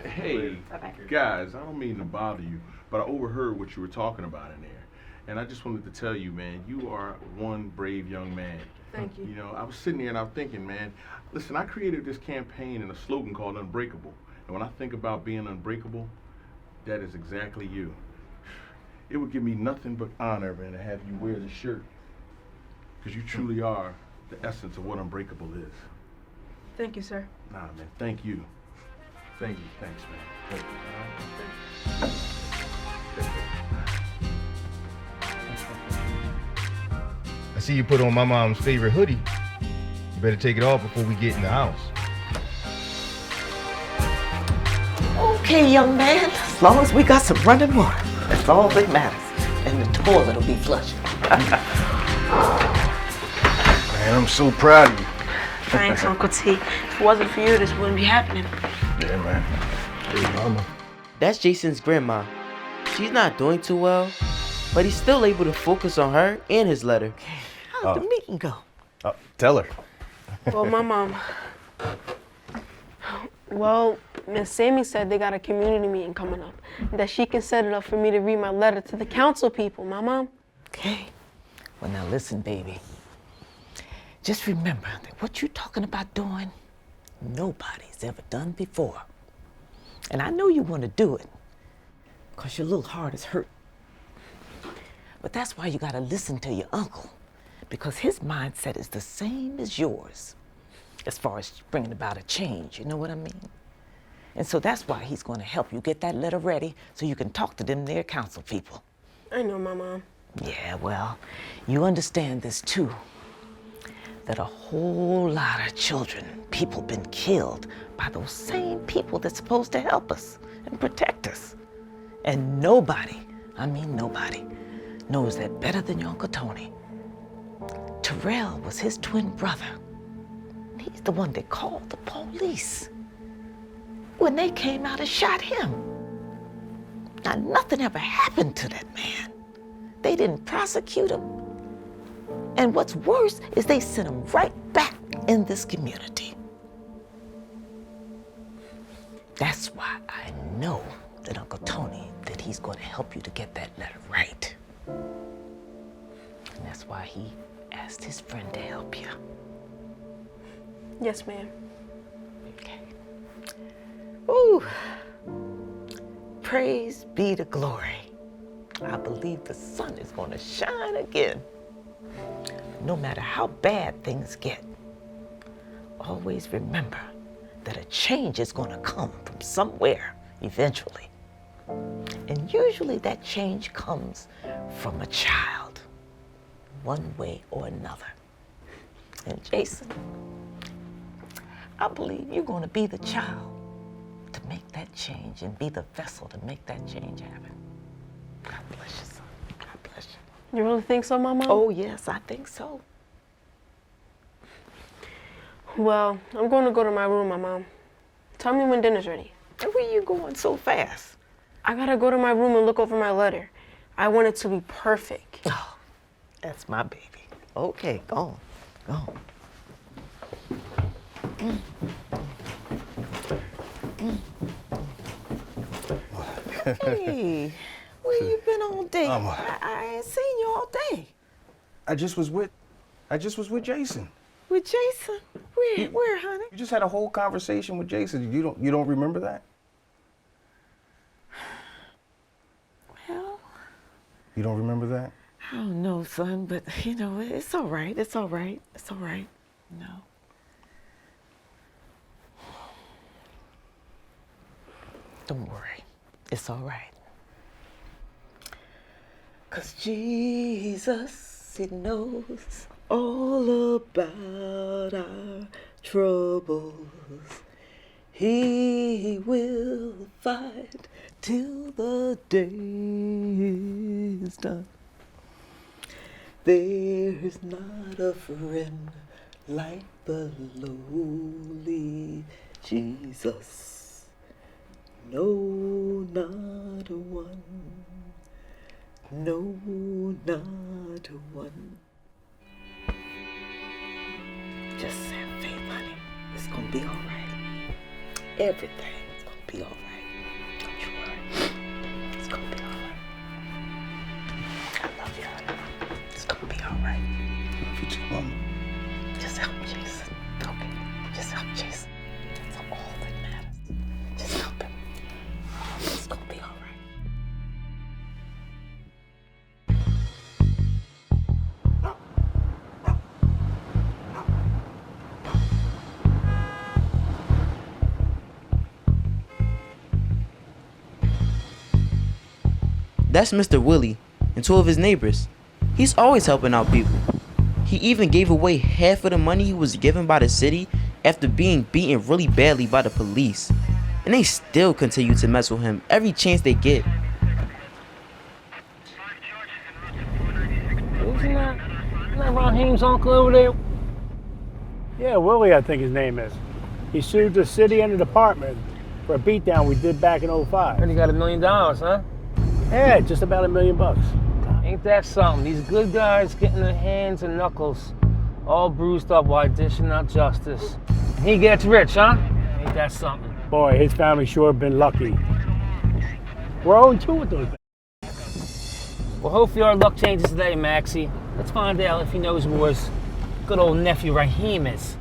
Hey, guys, I don't mean to bother you, but I overheard what you were talking about in there. And I just wanted to tell you, man, you are one brave young man. Thank you. You know, I was sitting there and I'm thinking, man, listen, I created this campaign and a slogan called Unbreakable. And when I think about being unbreakable, that is exactly you. It would give me nothing but honor, man, to have you wear the shirt. Because you truly are the essence of what Unbreakable is. Thank you, sir. Nah, man, thank you. Thank you. Thanks, man. Thank you. I see you put on my mom's favorite hoodie. You better take it off before we get in the house. Okay, young man, as long as we got some running water, that's all that matters. And the toilet will be flush. Man, I'm so proud of you. Thanks, Uncle T. If it wasn't for you, this wouldn't be happening. Yeah, man. Hey, mama. That's Jason's grandma. She's not doing too well, but he's still able to focus on her and his letter. How'd the meeting go? Tell her. Well, my mom. Well, Miss Sammy said they got a community meeting coming up, that she can set it up for me to read my letter to the council people, my mom. Okay. Well, now listen, baby. Just remember that what you're talking about doing, nobody's ever done before. And I know you want to do it, because your little heart is hurt. But that's why you got to listen to your uncle, because his mindset is the same as yours, as far as bringing about a change, you know what I mean? And so that's why he's going to help you get that letter ready so you can talk to them, their council people. I know, my mom. Yeah, well, you understand this too, that a whole lot of children, people been killed by those same people that's supposed to help us and protect us. And nobody, I mean nobody, knows that better than your Uncle Tony. Terrell was his twin brother. He's the one that called the police when they came out and shot him. Now, nothing ever happened to that man. They didn't prosecute him. And what's worse is they sent him right back in this community. That's why I know that Uncle Tony, that he's going to help you to get that letter right. And that's why he asked his friend to help you. Yes, ma'am. Okay. Ooh. Praise be to glory. I believe the sun is going to shine again. No matter how bad things get, always remember that a change is going to come from somewhere eventually. And usually that change comes from a child, one way or another. And Jason, I believe you're going to be the child to make that change and be the vessel to make that change happen. God bless you, son. God bless you. You really think so, Mama? Oh, yes, I think so. Well, I'm going to go to my room, Mama. Tell me when dinner's ready. And where you going so fast? I gotta go to my room and look over my letter. I want it to be perfect. Oh, that's my baby. Okay, go on. Go on. Hey, where you been all day? I ain't seen you all day. I just was with Jason. With Jason? Where, honey? You just had a whole conversation with Jason. You don't remember that? Well, you don't remember that? I don't know, son, but you know, it's all right. It's all right. It's all right. No. Don't worry. It's all right. 'Cause Jesus, he knows all about our troubles. He will fight till the day is done. There's not a friend like the lowly Jesus. No, not one. No, not one. Just have faith, honey. It's gonna be all right. Everything's gonna be all right. Don't you worry. It's gonna be all right. I love you, honey. It's gonna be all right. I love you too, Mama. Just help Jason. Okay? Just help Jason. That's all that matters. Just help him. It's gonna be all right. That's Mr. Willie and two of his neighbors. He's always helping out people. He even gave away half of the money he was given by the city after being beaten really badly by the police. And they still continue to mess with him every chance they get. Isn't that Raheem's uncle over there? Yeah, Willie, I think his name is. He sued the city and the department for a beatdown we did back in 05. And he got $1 million, huh? Yeah, just about $1 million. Ain't that something? These good guys getting their hands and knuckles all bruised up while dishing out justice. And he gets rich, huh? Ain't that something? Boy, his family sure been lucky. We're 0-2 with those things. Well, hopefully our luck changes today, Maxie. Let's find out if he knows where his good old nephew Raheem is.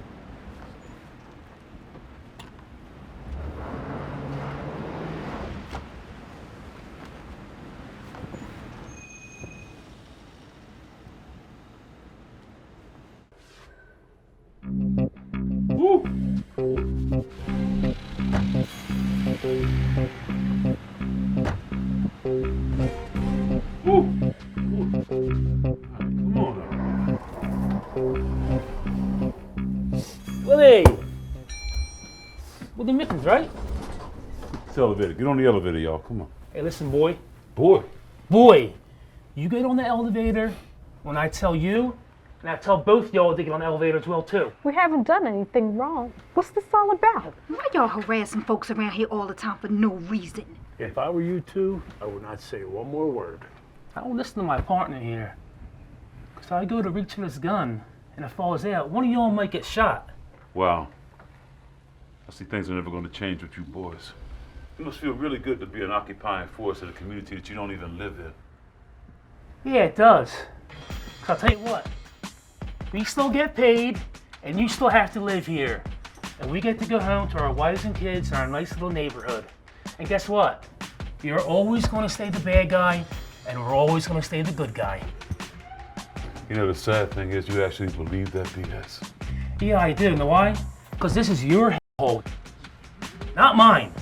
Willie! Willie Mickens, right? It's the elevator. Get on the elevator, y'all. Come on. Hey, listen, boy. Boy. Boy, you get on the elevator when I tell you, And I tell both y'all to get on the elevator as well, too. We haven't done anything wrong. What's this all about? Why y'all harassing folks around here all the time for no reason? If I were you two, I would not say one more word. I don't listen to my partner here. Because I go to reach for this gun, and it falls out. One of y'all might get shot. Wow. I see things are never going to change with you boys. It must feel really good to be an occupying force in a community that you don't even live in. Yeah, it does. 'Cause I'll tell you what. We still get paid, and you still have to live here. And we get to go home to our wives and kids in our nice little neighborhood. And guess what? You're always going to stay the bad guy, and we're always going to stay the good guy. You know, the sad thing is you actually believe that BS. Yeah, I do. You know why? Because this is your hole, not mine.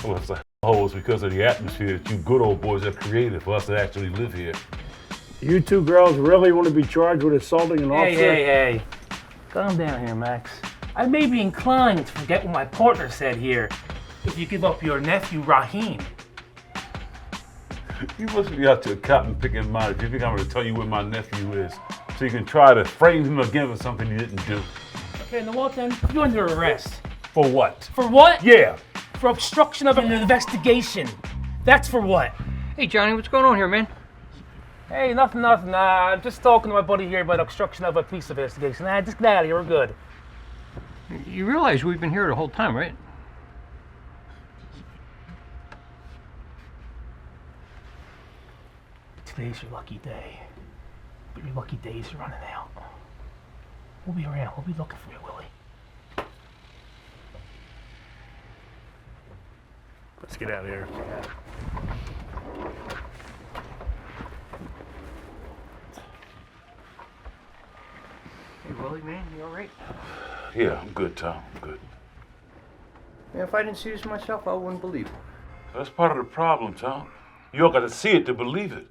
Well, it's a hole is because of the atmosphere that you good old boys have created for us to actually live here. You two girls really want to be charged with assaulting an officer? Hey. Calm down here, Max. I may be inclined to forget what my partner said here if you give up your nephew, Raheem. You must be out there cotton picking mine if you think I'm going to tell you where my nephew is, so you can try to frame him again for something he didn't do. Okay, now what then? You're under arrest. For what? For what? Yeah. For obstruction of an investigation. That's for what? Hey, Johnny, what's going on here, man? Hey, nothing. I'm just talking to my buddy here about obstruction of a police investigation. Just get out of here. We're good. You realize we've been here the whole time, right? Today's your lucky day. But your lucky days are running out. We'll be around. We'll be looking for you, Willie. Let's get out of here. Hey, Willie, man, you all right? Yeah, I'm good, Tom. I'm good. Man, if I didn't see this myself, I wouldn't believe it. That's part of the problem, Tom. You all got to see it to believe it.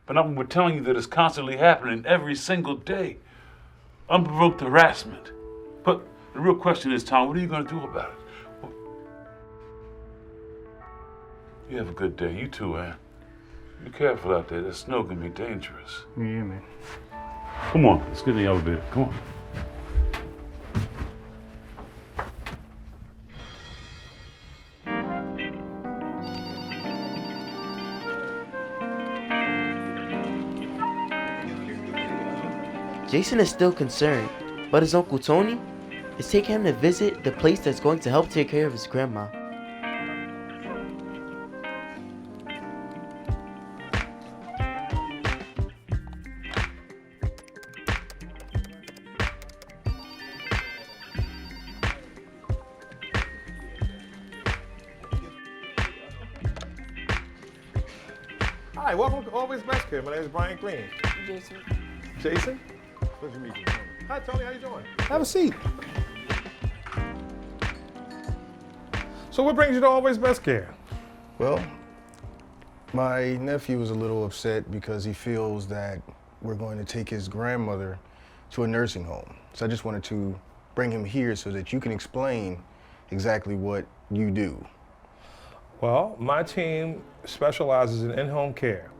But now we're telling you that it's constantly happening every single day. Unprovoked harassment. But the real question is, Tom, what are you going to do about it? You have a good day. You too, Ann. Be careful out there. That snow can be dangerous. Yeah, man. Come on, let's get in the elevator. Come on. Jason is still concerned, but his Uncle Tony is taking him to visit the place that's going to help take care of his grandma. Hi, welcome to Always Best Care. My name is Brian Green. Jason. Jason? Pleasure to meet you. Hi, Tony. How you doing? Have a seat. So what brings you to Always Best Care? Well, my nephew is a little upset because he feels that we're going to take his grandmother to a nursing home. So I just wanted to bring him here so that you can explain exactly what you do. Well, my team specializes in in-home care.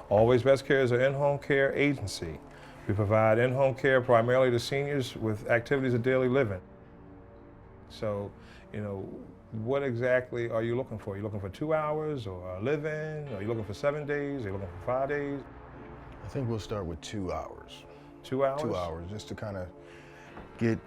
Always Best Care is an in-home care agency. We provide in-home care primarily to seniors with activities of daily living. So, you know, what exactly are you looking for? Are you looking for 2 hours or a live-in? Are you looking for 7 days? Are you looking for 5 days? I think we'll start with 2 hours. 2 hours? 2 hours, just to kind of get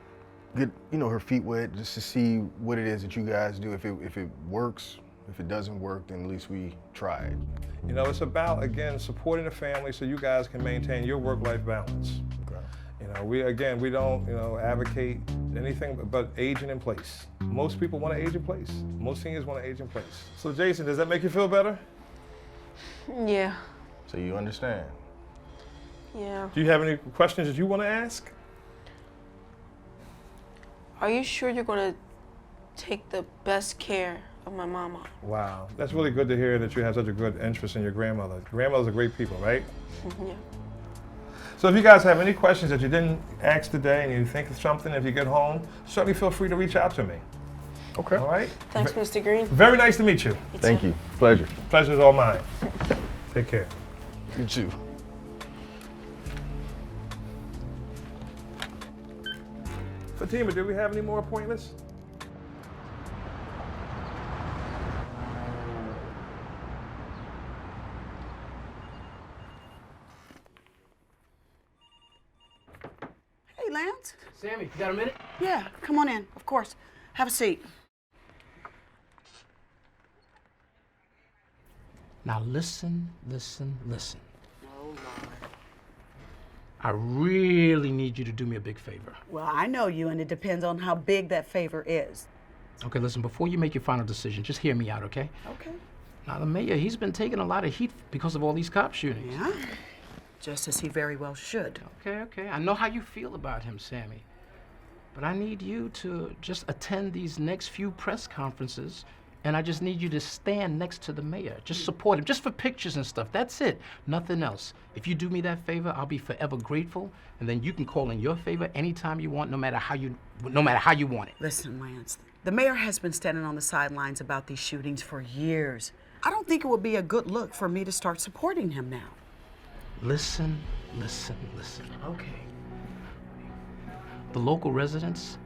you know, her feet wet, just to see what it is that you guys do. If it works, if it doesn't work, then at least we tried. You know, it's about, again, supporting the family so you guys can maintain your work-life balance. Okay. You know, we don't, you know, advocate anything but aging in place. Most people want to age in place. Most seniors want to age in place. So Jason, does that make you feel better? Yeah. So you understand? Yeah. Do you have any questions that you want to ask? Are you sure you're going to take the best care of my mama? Wow, that's really good to hear that you have such a good interest in your grandmother. Grandmothers are great people, right? Yeah. So if you guys have any questions that you didn't ask today and you think of something if you get home, certainly feel free to reach out to me. Okay. All right? Thanks, Mr. Green. Very nice to meet you. Thank you. Pleasure. Pleasure's all mine. Take care. You too. Fatima, do we have any more appointments? Hey, Lance. Sammy, you got a minute? Yeah, come on in, of course. Have a seat. Now listen, listen, listen. Oh, Lord. I really need you to do me a big favor. Well, I know you, and it depends on how big that favor is. Okay, listen, before you make your final decision, just hear me out, okay? Okay. Now, the mayor, he's been taking a lot of heat because of all these cop shootings. Yeah, just as he very well should. Okay. I know how you feel about him, Sammy. But I need you to just attend these next few press conferences, and I just need you to stand next to the mayor. Just support him, just for pictures and stuff. That's it, nothing else. If you do me that favor, I'll be forever grateful, and then you can call in your favor anytime you want, no matter how you want it. Listen, Lance, the mayor has been standing on the sidelines about these shootings for years. I don't think it would be a good look for me to start supporting him now. Listen. Okay. The local residents,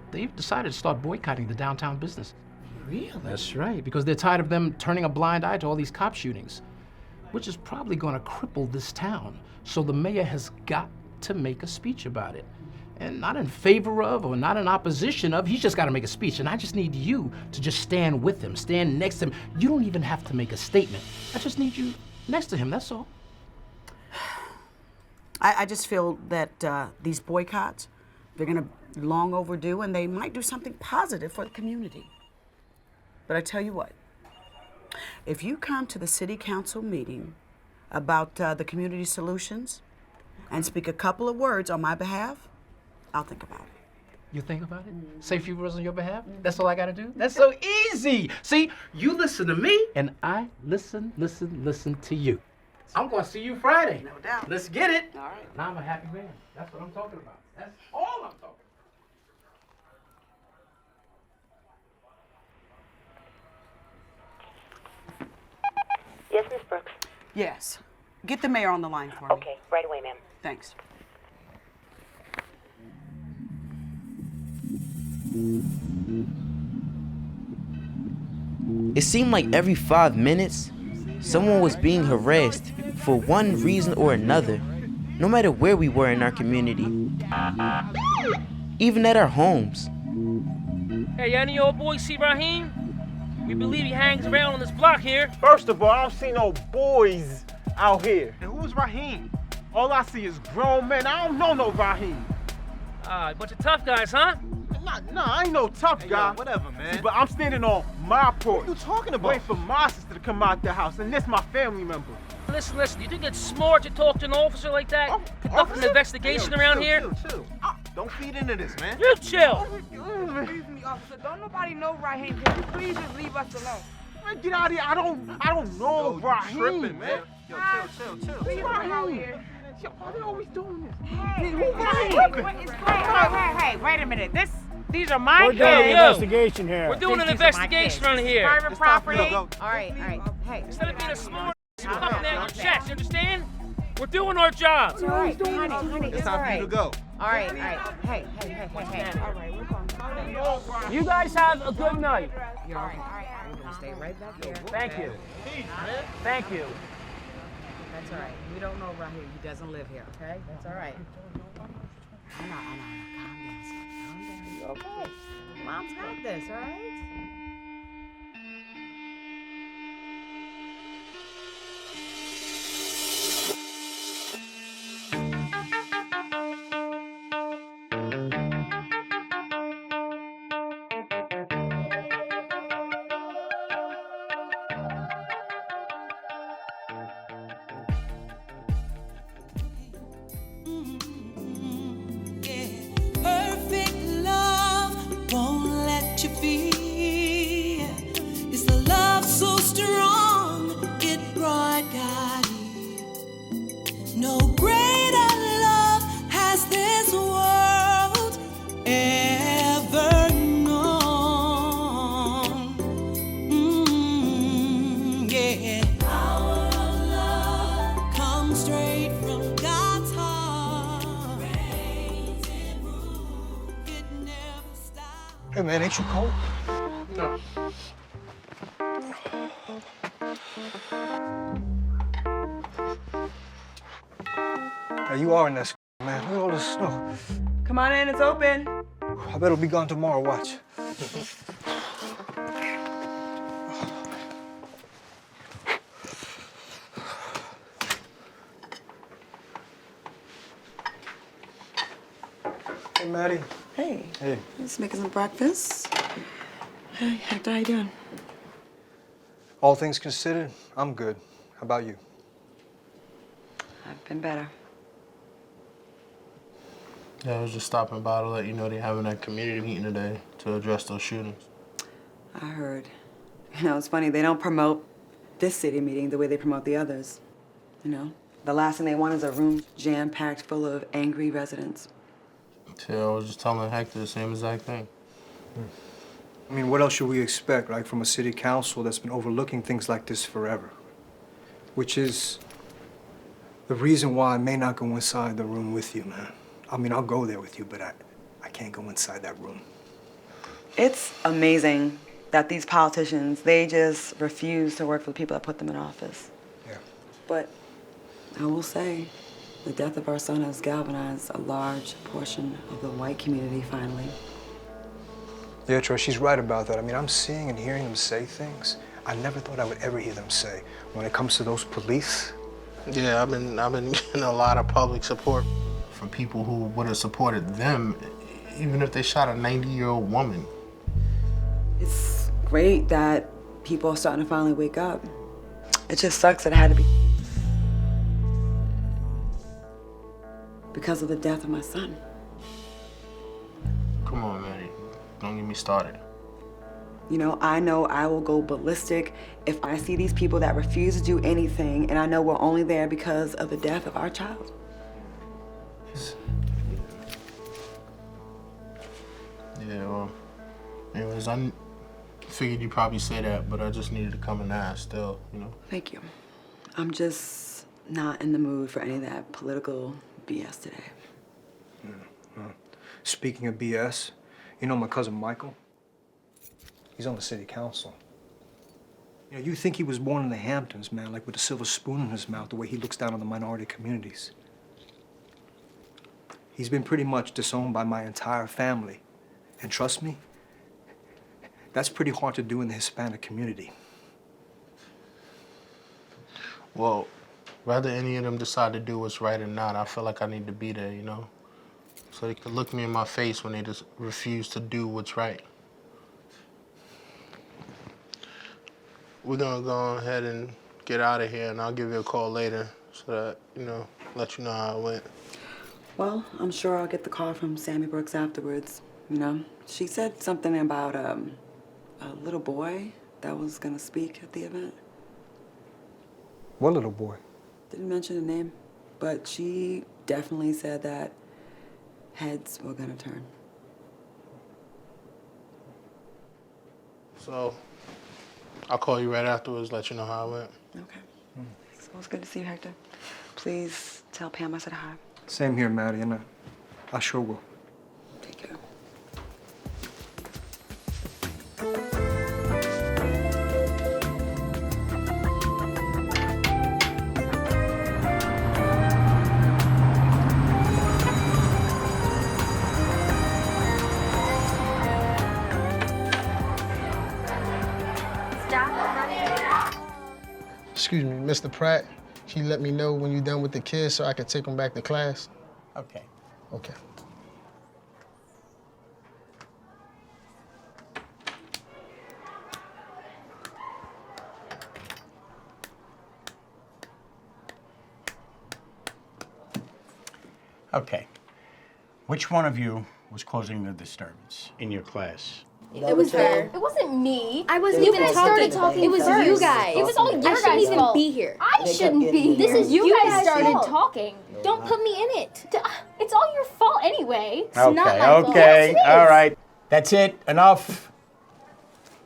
they've decided to start boycotting the downtown business. Really? That's right, because they're tired of them turning a blind eye to all these cop shootings, which is probably going to cripple this town. So the mayor has got to make a speech about it. And not in favor of or not in opposition of, he's just got to make a speech. And I just need you to just stand with him, stand next to him. You don't even have to make a statement. I just need you next to him, that's all. I just feel that these boycotts, they're going to be long overdue, and they might do something positive for the community. But I tell you what, if you come to the city council meeting about the community solutions and speak a couple of words on my behalf, I'll think about it. You think about it? Say a few words on your behalf? That's all I gotta do? That's so easy. See, you listen to me, and I listen to you. I'm gonna see you Friday. No doubt. Let's get it. All right. Now I'm a happy man. That's what I'm talking about. That's all I'm talking about. Yes, Miss Brooks. Yes. Get the mayor on the line for me. Okay, right away, ma'am. Thanks. It seemed like every 5 minutes, someone was being harassed for one reason or another, no matter where we were in our community, even at our homes. Hey, any old boy see Raheem? We believe he hangs around on this block here. First of all, I don't see no boys out here. And who's Raheem? All I see is grown men. I don't know no Raheem. A bunch of tough guys, huh? Nah, I ain't no tough guy. Yo, whatever, man. See, but I'm standing on my porch. What are you talking about? Wait for my sister to come out the house, and this my family member. Listen, you think it's smart to talk to an officer like that? Conduct an investigation around here? Chill. Don't feed into this, man. You chill! Excuse me, officer. Don't nobody know Raheem. Can you please just leave us alone? Man, get out of here. I don't know Raheem. Tripping, man. Yo, chill. Leave him out here. Yo, why they always doing this? Hey, wait a minute. These are my kids. We're doing an investigation here. We're doing an investigation around here. Private property. All right. Hey. Instead of being a smart, you come in there with your chest, you understand? We're doing our job. All right, honey, It's time for you to go. All right. Hey. All right, we're going. You guys have a good night. You're all right. We're going to stay right back here. Thank you. Thank you. That's all right. We don't know Raheem. He doesn't live here, okay? That's all right. I know. Calm down. You okay? Mom's got this, all right? Perfect love won't let you be. It's the love so strong, it brought God in. No greater love has this world ever known. Yeah. Our love comes straight from God's heart. It Hector, man, ain't you cold? No. Now, you are in that man. Look at all this snow. Come on in, it's open. I bet it'll be gone tomorrow, watch. Hey, Maddie. Hey. Hey. Just making some breakfast. Hey, Hector, how you doing? All things considered, I'm good. How about you? I've been better. Yeah, I was just stopping by to let you know they're having that community meeting today to address those shootings. I heard. You know, it's funny, they don't promote this city meeting the way they promote the others. You know, the last thing they want is a room jam-packed full of angry residents. Yeah, I was just telling Hector the same exact thing. I mean, what else should we expect, right, from a city council that's been overlooking things like this forever? Which is the reason why I may not go inside the room with you, man. I mean, I'll go there with you, but I can't go inside that room. It's amazing that these politicians, they just refuse to work for the people that put them in office. Yeah. But I will say, the death of our son has galvanized a large portion of the white community finally. Yeah, Troy, she's right about that. I mean, I'm seeing and hearing them say things I never thought I would ever hear them say. When it comes to those police. Yeah, I've been getting a lot of public support from people who would have supported them, even if they shot a 90-year-old woman. It's great that people are starting to finally wake up. It just sucks that it had to be because of the death of my son. Come on, Maddie. Don't get me started. You know I will go ballistic if I see these people that refuse to do anything, and I know we're only there because of the death of our child. Yeah, well, anyways, I figured you'd probably say that, but I just needed to come and ask still, you know? Thank you. I'm just not in the mood for any of that political BS today. Speaking of BS, you know my cousin Michael? He's on the city council. You know, you think he was born in the Hamptons, man, like with a silver spoon in his mouth, the way he looks down on the minority communities. He's been pretty much disowned by my entire family. And trust me, that's pretty hard to do in the Hispanic community. Well, whether any of them decide to do what's right or not, I feel like I need to be there, you know? So they could look me in my face when they just refuse to do what's right. We're gonna go ahead and get out of here, and I'll give you a call later so that, you know, let you know how it went. Well, I'm sure I'll get the call from Sammy Brooks afterwards, you know? She said something about a little boy that was gonna speak at the event. What little boy? Didn't mention the name, but she definitely said that heads were gonna turn. So, I'll call you right afterwards, let you know how it went. Okay. So it was good to see you, Hector. Please tell Pam I said hi. Same here, Maddie, and I sure will. Take care. Excuse me, Mr. Pratt, can you let me know when you're done with the kids so I can take them back to class? Okay. Okay. Okay. Which one of you was causing the disturbance in your class? It was her. It wasn't me. I wasn't You even guys started talking. It was first. you guys. It was all your I guys' shouldn't even fault. be here. I shouldn't be here. This is you you guys guys' started fault. talking. Don't put me in it. It's all your fault anyway. It's Okay, not my fault. okay, Yes, it all is. right. That's it, enough.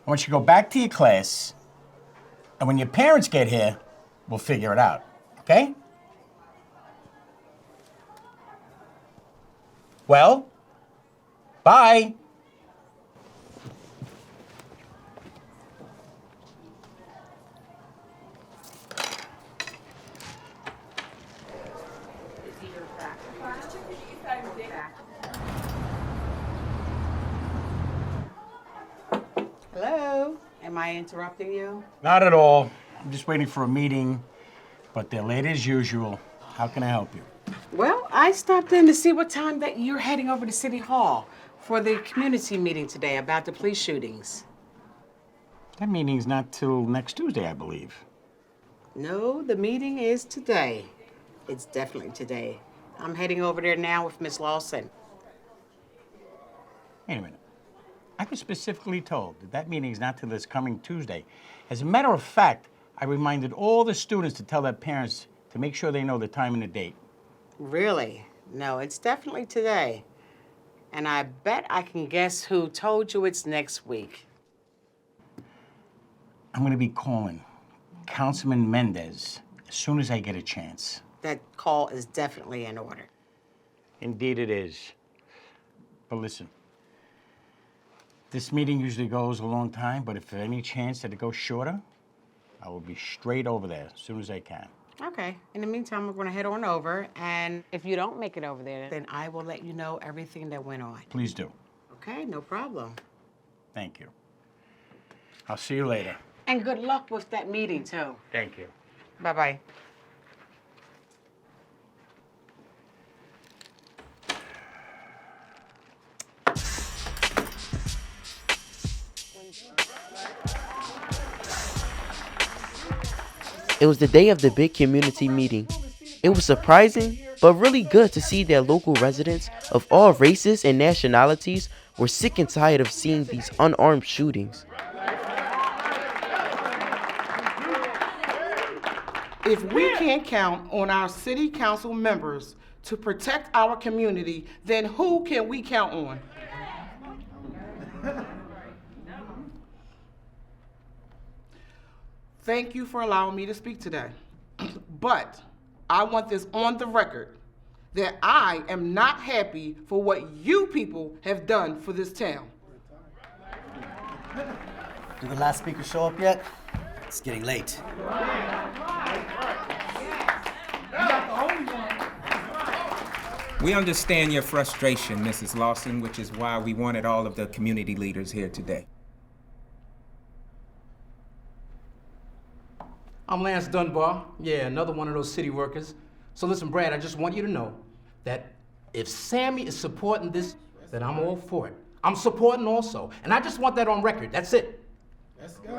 I want you to go back to your class, and when your parents get here, we'll figure it out, okay? Well, bye. Hello? Am I interrupting you? Not at all. I'm just waiting for a meeting, but they're late as usual. How can I help you? Well, I stopped in to see what time that you're heading over to City Hall for the community meeting today about the police shootings. That meeting's not till next Tuesday, I believe. No, the meeting is today. It's definitely today. I'm heading over there now with Miss Lawson. Wait a minute. I was specifically told that that meeting is not till this coming Tuesday. As a matter of fact, I reminded all the students to tell their parents to make sure they know the time and the date. Really? No, it's definitely today. And I bet I can guess who told you it's next week. I'm going to be calling Councilman Mendez as soon as I get a chance. That call is definitely in order. Indeed it is. But listen, this meeting usually goes a long time, but if there's any chance that it goes shorter, I will be straight over there as soon as I can. Okay. In the meantime, we're going to head on over, and if you don't make it over there, then I will let you know everything that went on. Please do. Okay, no problem. Thank you. I'll see you later. And good luck with that meeting, too. Thank you. Bye-bye. It was the day of the big community meeting. It was surprising, but really good to see that local residents of all races and nationalities were sick and tired of seeing these unarmed shootings. If we can't count on our city council members to protect our community, then who can we count on? Thank you for allowing me to speak today. But I want this on the record that I am not happy for what you people have done for this town. Did the last speaker show up yet? It's getting late. We understand your frustration, Mrs. Lawson, which is why we wanted all of the community leaders here today. I'm Lance Dunbar. Yeah, another one of those city workers. So listen, Brad, I just want you to know that if Sammy is supporting this, then I'm all for it. I'm supporting also. And I just want that on record. That's it. Let's go.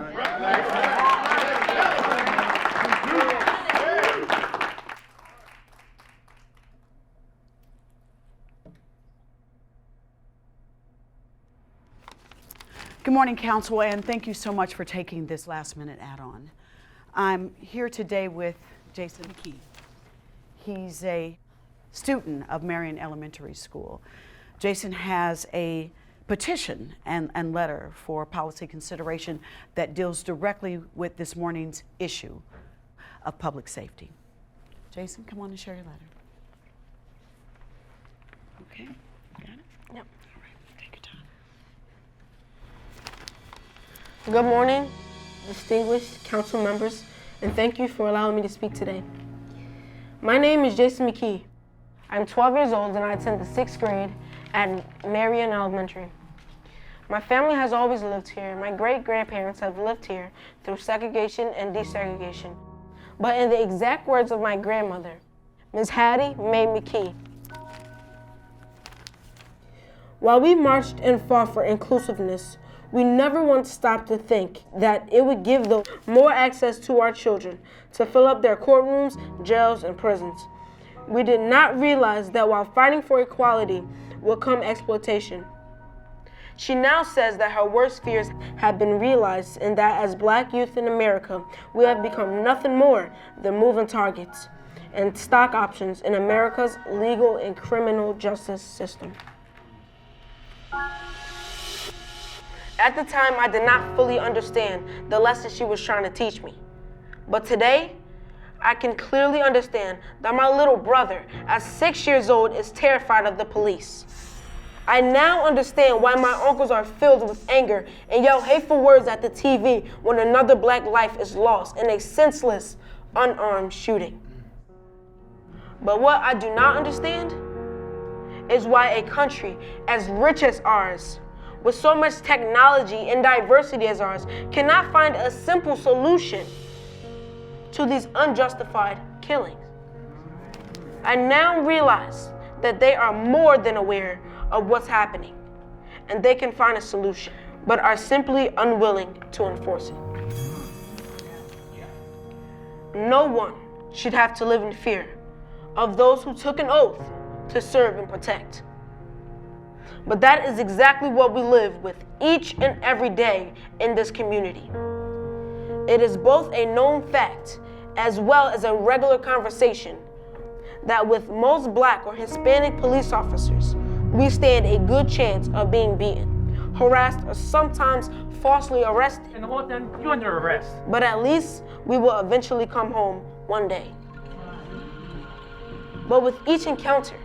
Good morning, Council, and thank you so much for taking this last-minute add-on. I'm here today with Jason McKee. He's a student of Marion Elementary School. Jason has a petition and letter for policy consideration that deals directly with this morning's issue of public safety. Jason, come on and share your letter. Okay, got it? Yep. All right, take your time. Good morning, distinguished council members, and thank you for allowing me to speak today. My name is Jason McKee. I'm 12 years old and I attend the 6th grade at Marion Elementary. My family has always lived here. My great-grandparents have lived here through segregation and desegregation. But in the exact words of my grandmother, Ms. Hattie Mae McKee, while we marched and fought for inclusiveness, we never once stopped to think that it would give them more access to our children to fill up their courtrooms, jails, and prisons. We did not realize that while fighting for equality will come exploitation. She now says that her worst fears have been realized and that as Black youth in America, we have become nothing more than moving targets and stock options in America's legal and criminal justice system. At the time, I did not fully understand the lesson she was trying to teach me. But today, I can clearly understand that my little brother, at 6 years old, is terrified of the police. I now understand why my uncles are filled with anger and yell hateful words at the TV when another Black life is lost in a senseless, unarmed shooting. But what I do not understand is why a country as rich as ours, with so much technology and diversity as ours, cannot find a simple solution to these unjustified killings. I now realize that they are more than aware of what's happening, and they can find a solution, but are simply unwilling to enforce it. No one should have to live in fear of those who took an oath to serve and protect. But that is exactly what we live with each and every day in this community. It is both a known fact as well as a regular conversation that with most Black or Hispanic police officers, we stand a good chance of being beaten, harassed, or sometimes falsely arrested. And well, then you're under arrest. But at least we will eventually come home one day. But with each encounter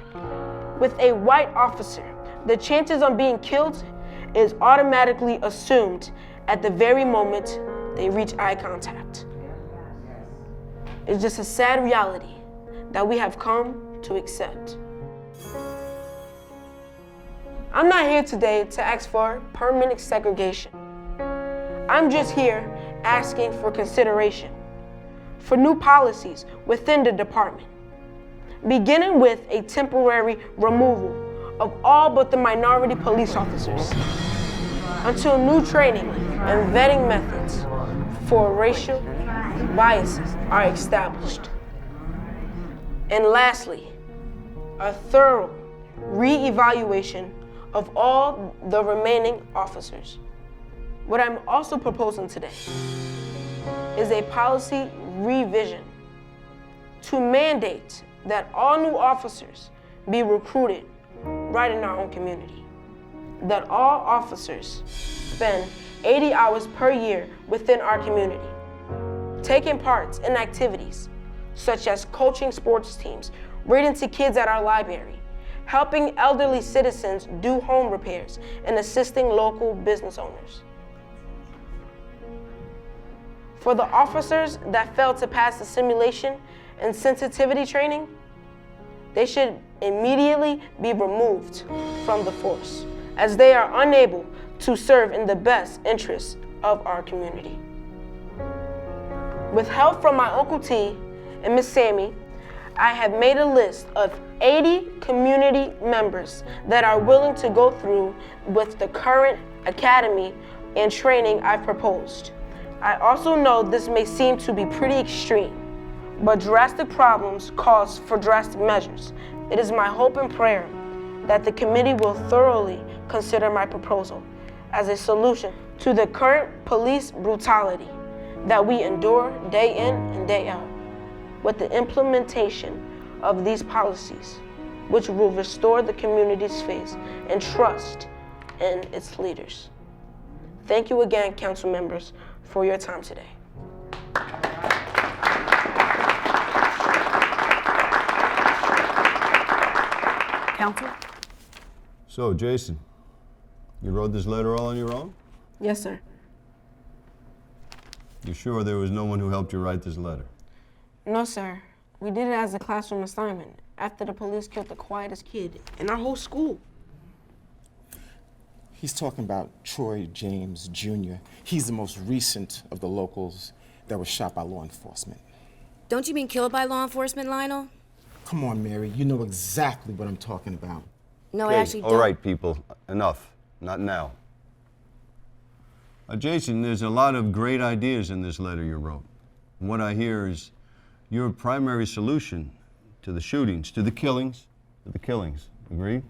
with a white officer, the chances of being killed is automatically assumed at the very moment they reach eye contact. It's just a sad reality that we have come to accept. I'm not here today to ask for permanent segregation. I'm just here asking for consideration for new policies within the department, beginning with a temporary removal of all but the minority police officers until new training and vetting methods for racial biases are established. And lastly, a thorough re-evaluation of all the remaining officers. What I'm also proposing today is a policy revision to mandate that all new officers be recruited right in our own community. That all officers spend 80 hours per year within our community, taking part in activities such as coaching sports teams, reading to kids at our library, helping elderly citizens do home repairs, and assisting local business owners. For the officers that failed to pass the simulation and sensitivity training, they should immediately be removed from the force, as they are unable to serve in the best interests of our community. With help from my Uncle T and Miss Sammy, I have made a list of 80 community members that are willing to go through with the current academy and training I've proposed. I also know this may seem to be pretty extreme, but drastic problems cause for drastic measures. It is my hope and prayer that the committee will thoroughly consider my proposal as a solution to the current police brutality that we endure day in and day out, with the implementation of these policies, which will restore the community's faith and trust in its leaders. Thank you again, council members, for your time today. Council? So, Jason, you wrote this letter all on your own? Yes, sir. You sure there was no one who helped you write this letter? No, sir. We did it as a classroom assignment after the police killed the quietest kid in our whole school. He's talking about Troy James Jr. He's the most recent of the locals that was shot by law enforcement. Don't you mean killed by law enforcement, Lionel? Come on, Mary, you know exactly what I'm talking about. No, Okay, I actually don't. all right, people, enough. Not now. Jason, there's a lot of great ideas in this letter you wrote. And what I hear is your primary solution to the shootings, to the killings, agreed?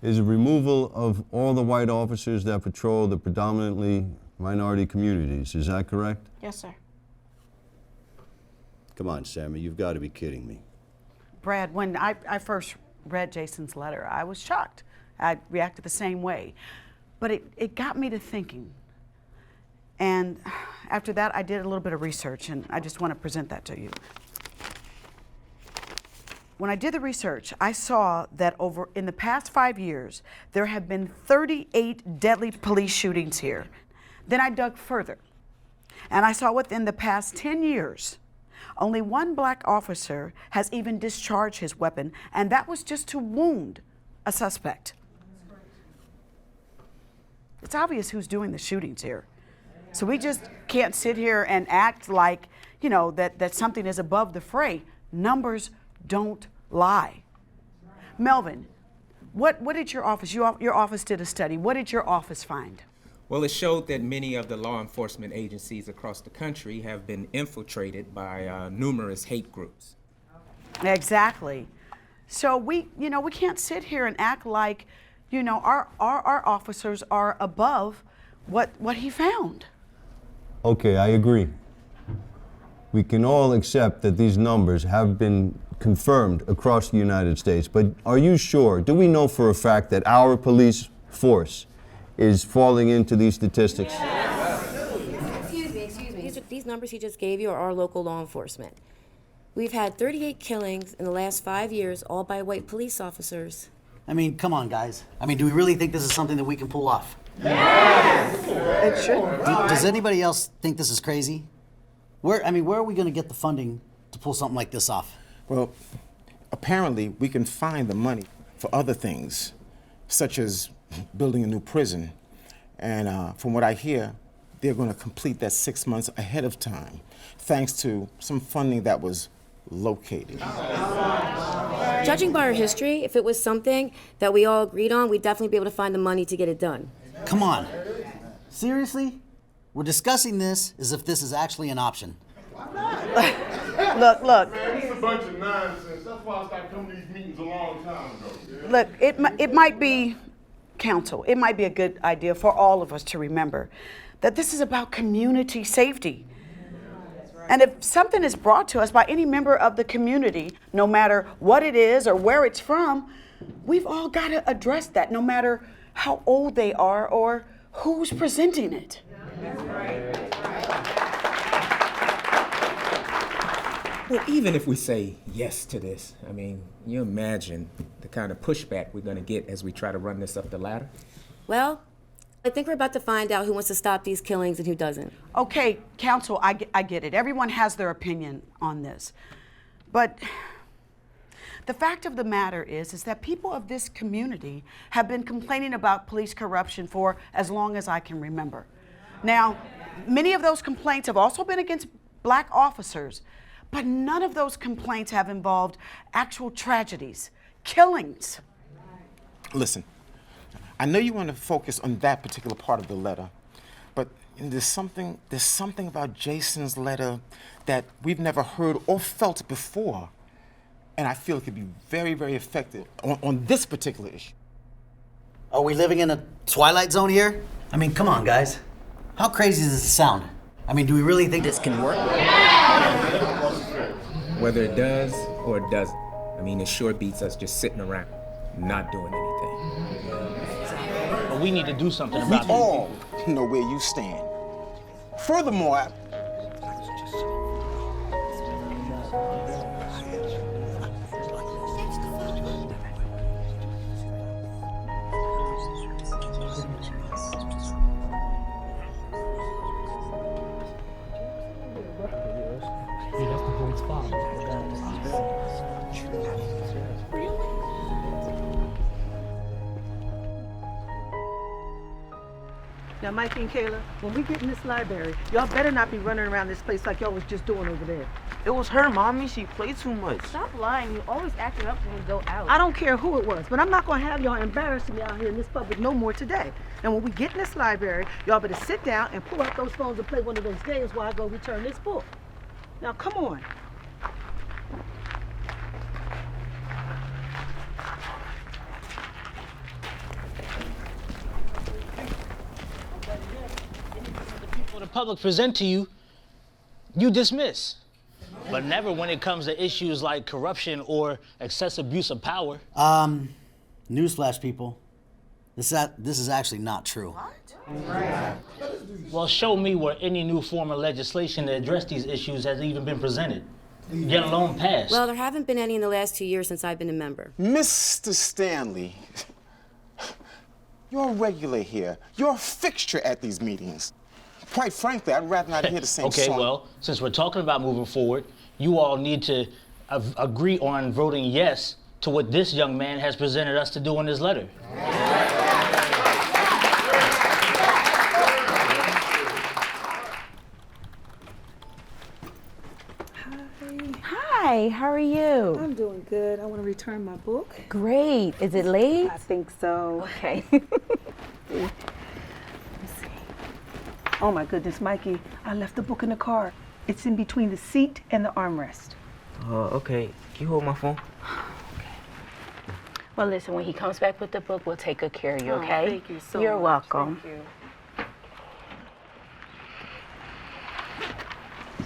Is a removal of all the white officers that patrol the predominantly minority communities. Is that correct? Yes, sir. Come on, Sammy, you've got to be kidding me. Brad, when I first read Jason's letter, I was shocked. I reacted the same way. But it got me to thinking. And after that, I did a little bit of research, and I just want to present that to you. When I did the research, I saw that in the past 5 years, there have been 38 deadly police shootings here. Then I dug further, and I saw within the past 10 years, Only one black officer has even discharged his weapon, and that was just to wound a suspect. It's obvious who's doing the shootings here. So we just can't sit here and act like, you know, that something is above the fray. Numbers don't lie. Melvin, what did your office did a study. What did your office find? Well, it showed that many of the law enforcement agencies across the country have been infiltrated by numerous hate groups. Exactly. So we can't sit here and act like, our officers are above what he found. Okay, I agree. We can all accept that these numbers have been confirmed across the United States, but are you sure, do we know for a fact that our police force is falling into these statistics? Excuse me. These numbers he just gave you are our local law enforcement. We've had 38 killings in the last 5 years, all by white police officers. I mean, come on, guys. I mean, do we really think this is something that we can pull off? Yes! It should. Does anybody else think this is crazy? Where are we going to get the funding to pull something like this off? Well, apparently we can find the money for other things, such as building a new prison. And from what I hear, they're going to complete that 6 months ahead of time, thanks to some funding that was located. Judging by our history, if it was something that we all agreed on, we'd definitely be able to find the money to get it done. Come on. Seriously? We're discussing this as if this is actually an option. Look. Man, this is a bunch of nonsense. That's why I started coming to these meetings a long time ago. Look, it might be, counsel, it might be a good idea for all of us to remember that this is about community safety. And if something is brought to us by any member of the community, no matter what it is or where it's from, we've all got to address that, no matter how old they are or who's presenting it. Well, even if we say yes to this, I mean, you imagine the kind of pushback we're going to get as we try to run this up the ladder? Well, I think we're about to find out who wants to stop these killings and who doesn't. Okay, counsel, I get it. Everyone has their opinion on this. But the fact of the matter is that people of this community have been complaining about police corruption for as long as I can remember. Now, many of those complaints have also been against black officers, but none of those complaints have involved actual tragedies, killings. Listen, I know you want to focus on that particular part of the letter, but there's something about Jason's letter that we've never heard or felt before, and I feel it could be very, very effective on this particular issue. Are we living in a twilight zone here? I mean, come on, guys. How crazy does this sound? I mean, do we really think this can work? Whether it does or it doesn't, I mean, it sure beats us just sitting around, not doing anything. But we need to do something about it. We all know where you stand. Furthermore, Now, Mikey and Kayla, when we get in this library, y'all better not be running around this place like y'all was just doing over there. It was her, Mommy. She played too much. Stop lying. You always acting up when we go out. I don't care who it was, but I'm not gonna have y'all embarrassing me out here in this public no more today. And when we get in this library, y'all better sit down and pull out those phones and play one of those games while I go return this book. Now, come on. The public present to you, you dismiss. But never when it comes to issues like corruption or excessive abuse of power. Newsflash, people. This is actually not true. What? Well, show me where any new form of legislation to address these issues has even been presented, let alone passed. Well, there haven't been any in the last 2 years since I've been a member. Mr. Stanley, you're a regular here. You're a fixture at these meetings. Quite frankly, I'd rather not hear the same okay, song. well, since we're talking about moving forward, you all need to agree on voting yes to what this young man has presented us to do in his letter. Hi, how are you? I'm doing good. I want to return my book. Great. Is it late? I think so. Okay. Let's see. Oh my goodness, Mikey, I left the book in the car. It's in between the seat and the armrest. Okay. Can you hold my phone? Well, listen, when he comes back with the book, we'll take good care of you, okay? Thank you so You're much. welcome. Thank you.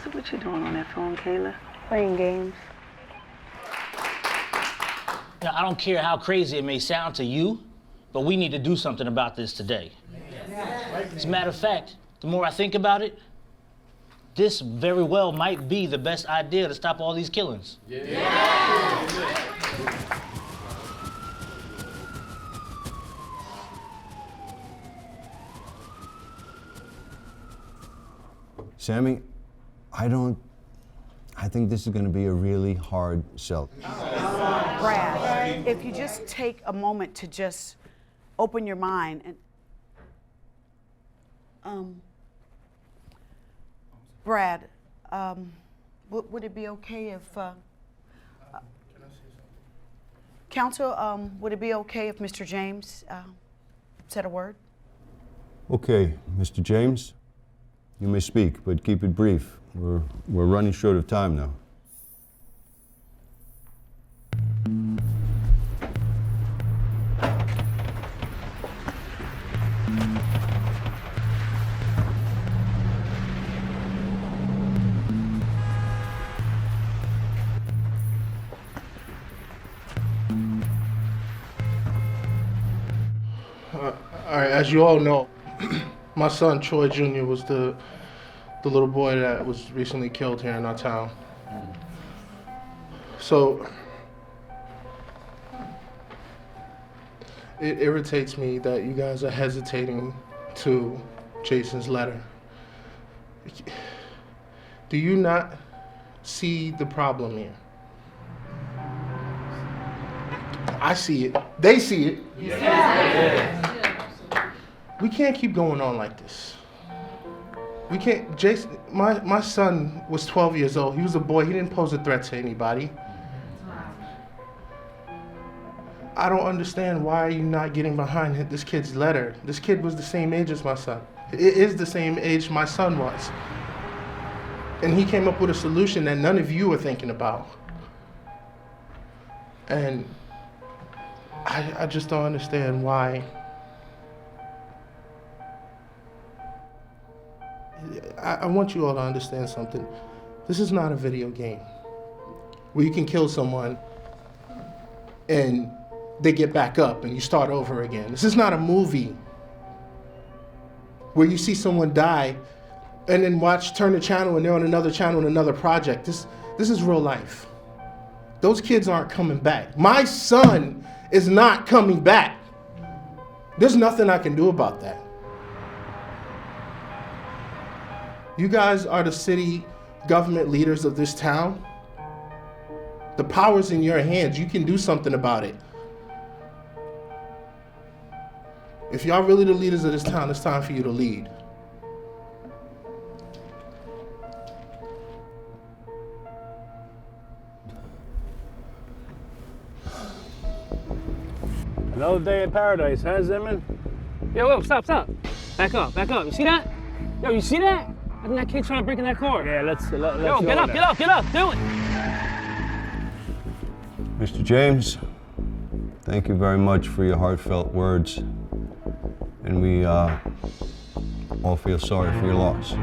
So what you doing on that phone, Kayla? Playing games. Now, I don't care how crazy it may sound to you, but we need to do something about this today. As a matter of fact, the more I think about it, this very well might be the best idea to stop all these killings. Sammy, I think this is going to be a really hard sell. Brad, if you just take a moment to just open your mind and, Brad, would it be okay if, Counsel, would it be okay if Mr. James said a word? Okay, Mr. James, you may speak, but keep it brief. We're running short of time now. All right, as you all know, my son Troy Jr. was the little boy that was recently killed here in our town. So it irritates me that you guys are hesitating to Jason's letter. Do you not see the problem here? I see it. They see it. We can't keep going on like this. We can't. Jason, my son was 12 years old. He was a boy. He didn't pose a threat to anybody. I don't understand why are you not getting behind this kid's letter. This kid was the same age as my son. It is the same age my son was. And he came up with a solution that none of you are thinking about. And I just don't understand why. I want you all to understand something. This is not a video game where you can kill someone and they get back up and you start over again. This is not a movie where you see someone die and then turn the channel and they're on another channel in another project. This is real life. Those kids aren't coming back. My son is not coming back. There's nothing I can do about that. You guys are the city government leaders of this town. The power's in your hands. You can do something about it. If y'all really the leaders of this town, it's time for you to lead. Another day in paradise, huh, Zimmerman? Yo, stop. Back up. You see that? Yo, you see that? I think that kid's trying to break in that car. Yeah, let's Yo, get up, do it. Mr. James, thank you very much for your heartfelt words. And we all feel sorry for your loss.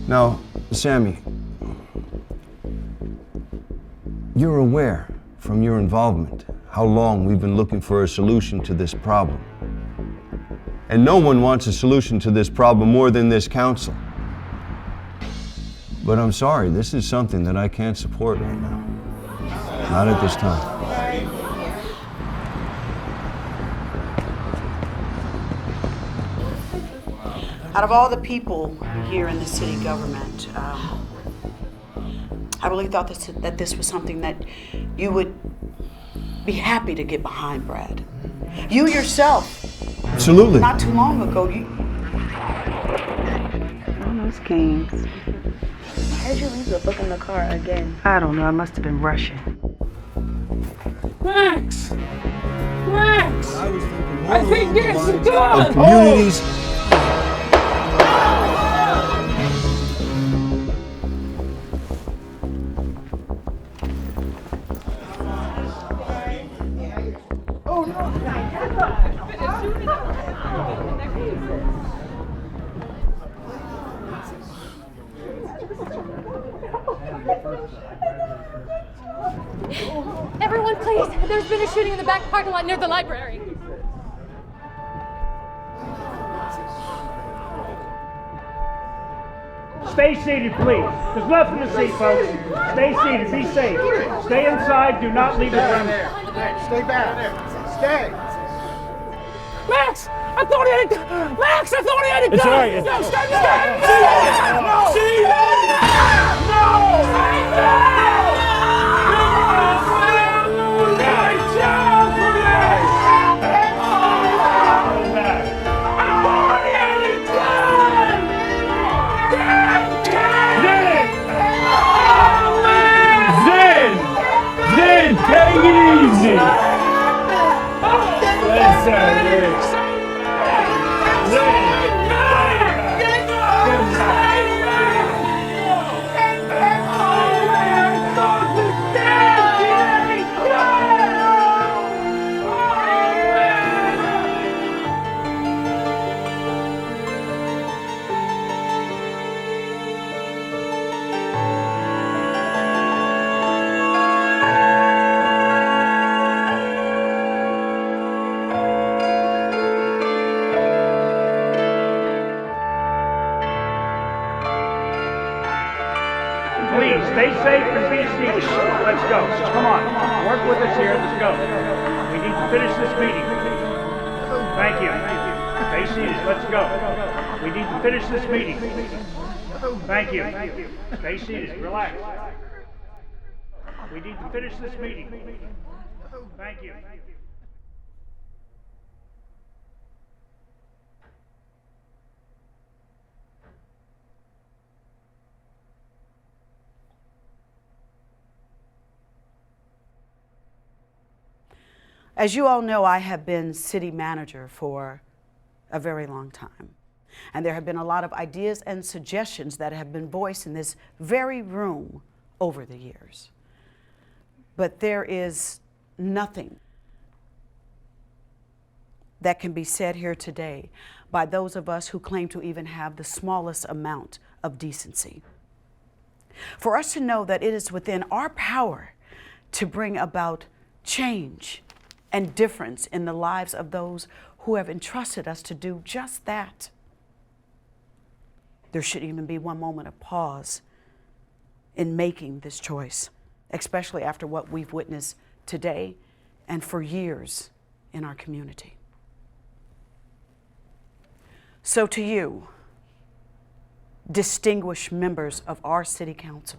Now, Sammy, you're aware from your involvement how long we've been looking for a solution to this problem. And no one wants a solution to this problem more than this council. But I'm sorry, this is something that I can't support right now. Not at this time. Out of all the people here in the city government, I really thought that this was something that you would be happy to get behind, Brad. You yourself, Absolutely. not too long ago, Almost came. How'd you leave the book in the car again? I don't know. I must have been rushing. Max! Max! I think this is Of good! communities. Everyone, please. There's been a shooting in the back parking lot near the library. Stay seated, please. There's nothing to see, folks. Stay seated. Be safe. Stay inside. Do not leave the room. Stay back. Stay. Max! I thought he had a gun! Max! I thought he had a gun! It's all right. No, stay back! Zin, take it easy. Listen, Please, stay safe and be seated. Let's go. Come on. Work with us here. Let's go. We need to finish this meeting. Thank you. Stay seated. Let's go. We need to finish this meeting. Thank you. Stay seated. Relax. We need to finish this meeting. Thank you. As you all know, I have been city manager for a very long time. And there have been a lot of ideas and suggestions that have been voiced in this very room over the years. But there is nothing that can be said here today by those of us who claim to even have the smallest amount of decency. For us to know that it is within our power to bring about change and difference in the lives of those who have entrusted us to do just that. There shouldn't even be one moment of pause in making this choice, especially after what we've witnessed today and for years in our community. So to you, distinguished members of our city council,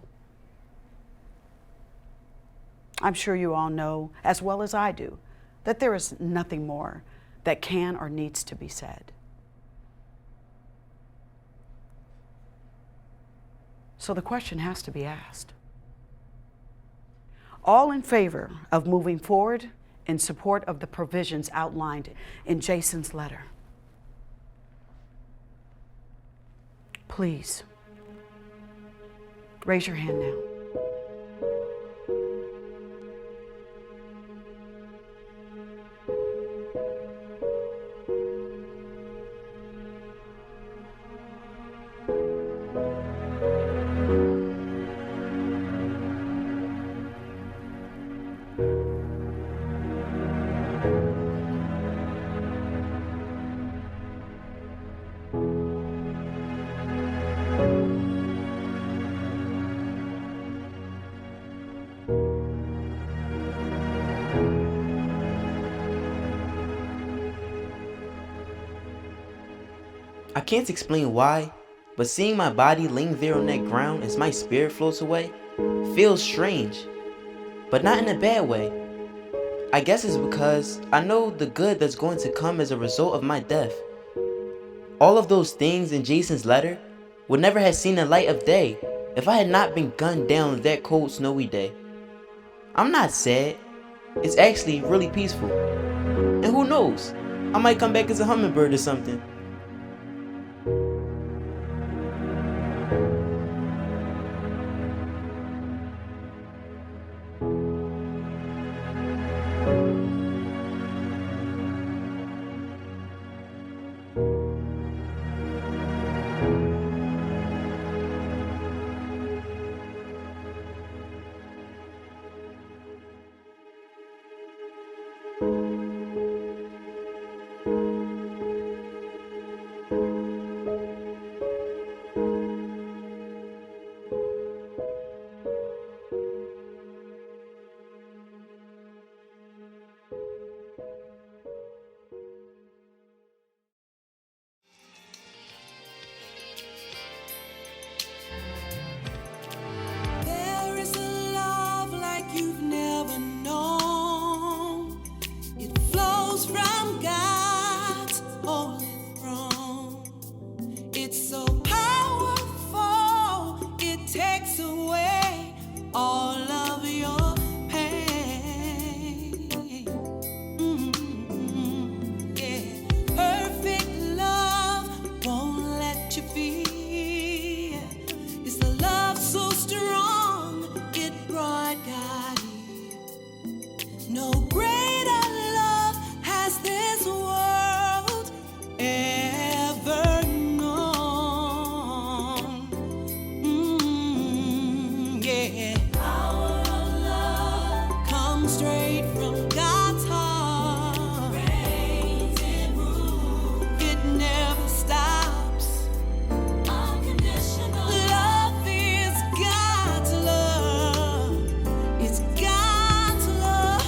I'm sure you all know, as well as I do, that there is nothing more that can or needs to be said. So the question has to be asked. All in favor of moving forward in support of the provisions outlined in Jason's letter? Please, raise your hand now. I can't explain why, but seeing my body laying there on that ground as my spirit floats away feels strange, but not in a bad way. I guess it's because I know the good that's going to come as a result of my death. All of those things in Jason's letter would never have seen the light of day if I had not been gunned down that cold, snowy day. I'm not sad. It's actually really peaceful. And who knows? I might come back as a hummingbird or something. There is a love like you've never known. It flows from God's holy throne. It's so powerful, it takes away all of your pain. Yeah. Perfect love won't let you feel. It's the love so strong, it brought God here. No greater love has this world ever known. Yeah. Power of love comes straight from God's heart. Reigns and rules. It never stops. Unconditional love is God's love. It's God's love.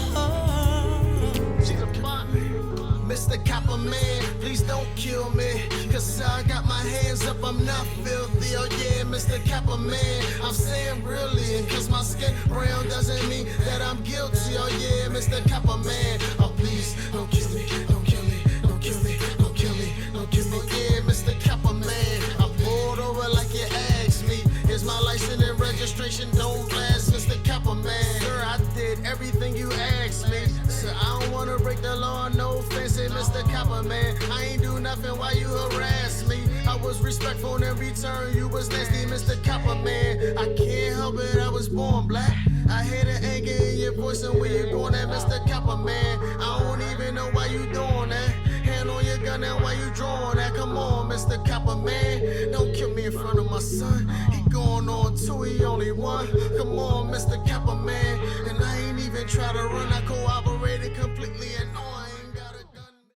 Mr. Copper Man, please don't kill me. Cause I got my hands up, I'm not filthy. Oh yeah, Mr. Copper Man, I'm saying really. And cause my skin brown doesn't mean that I'm guilty. Oh yeah, Mr. Copper Man, oh please, don't kill me, don't kill me, don't kill me, don't kill me, don't kill me. Yeah, Mr. Copper Man, I pulled over like you asked me. Here's my license and registration, don't last, Mr. Copper Man. Sir, I did everything you asked me. So I don't wanna break the law, no offense, Mr. Copper Man. I ain't do nothing while you harass me. I was respectful in return, you was nasty, Mr. Copper Man. I can't help it, I was born black. I hear the anger in your voice and where you going at, Mr. Copper Man. I don't even know why you doing that. Hand on your gun and why you drawing that. Come on, Mr. Copper Man. Don't kill me in front of my son. He going on too, he only one. Come on, Mr. Copper Man. And I ain't even try to run, I cooperate.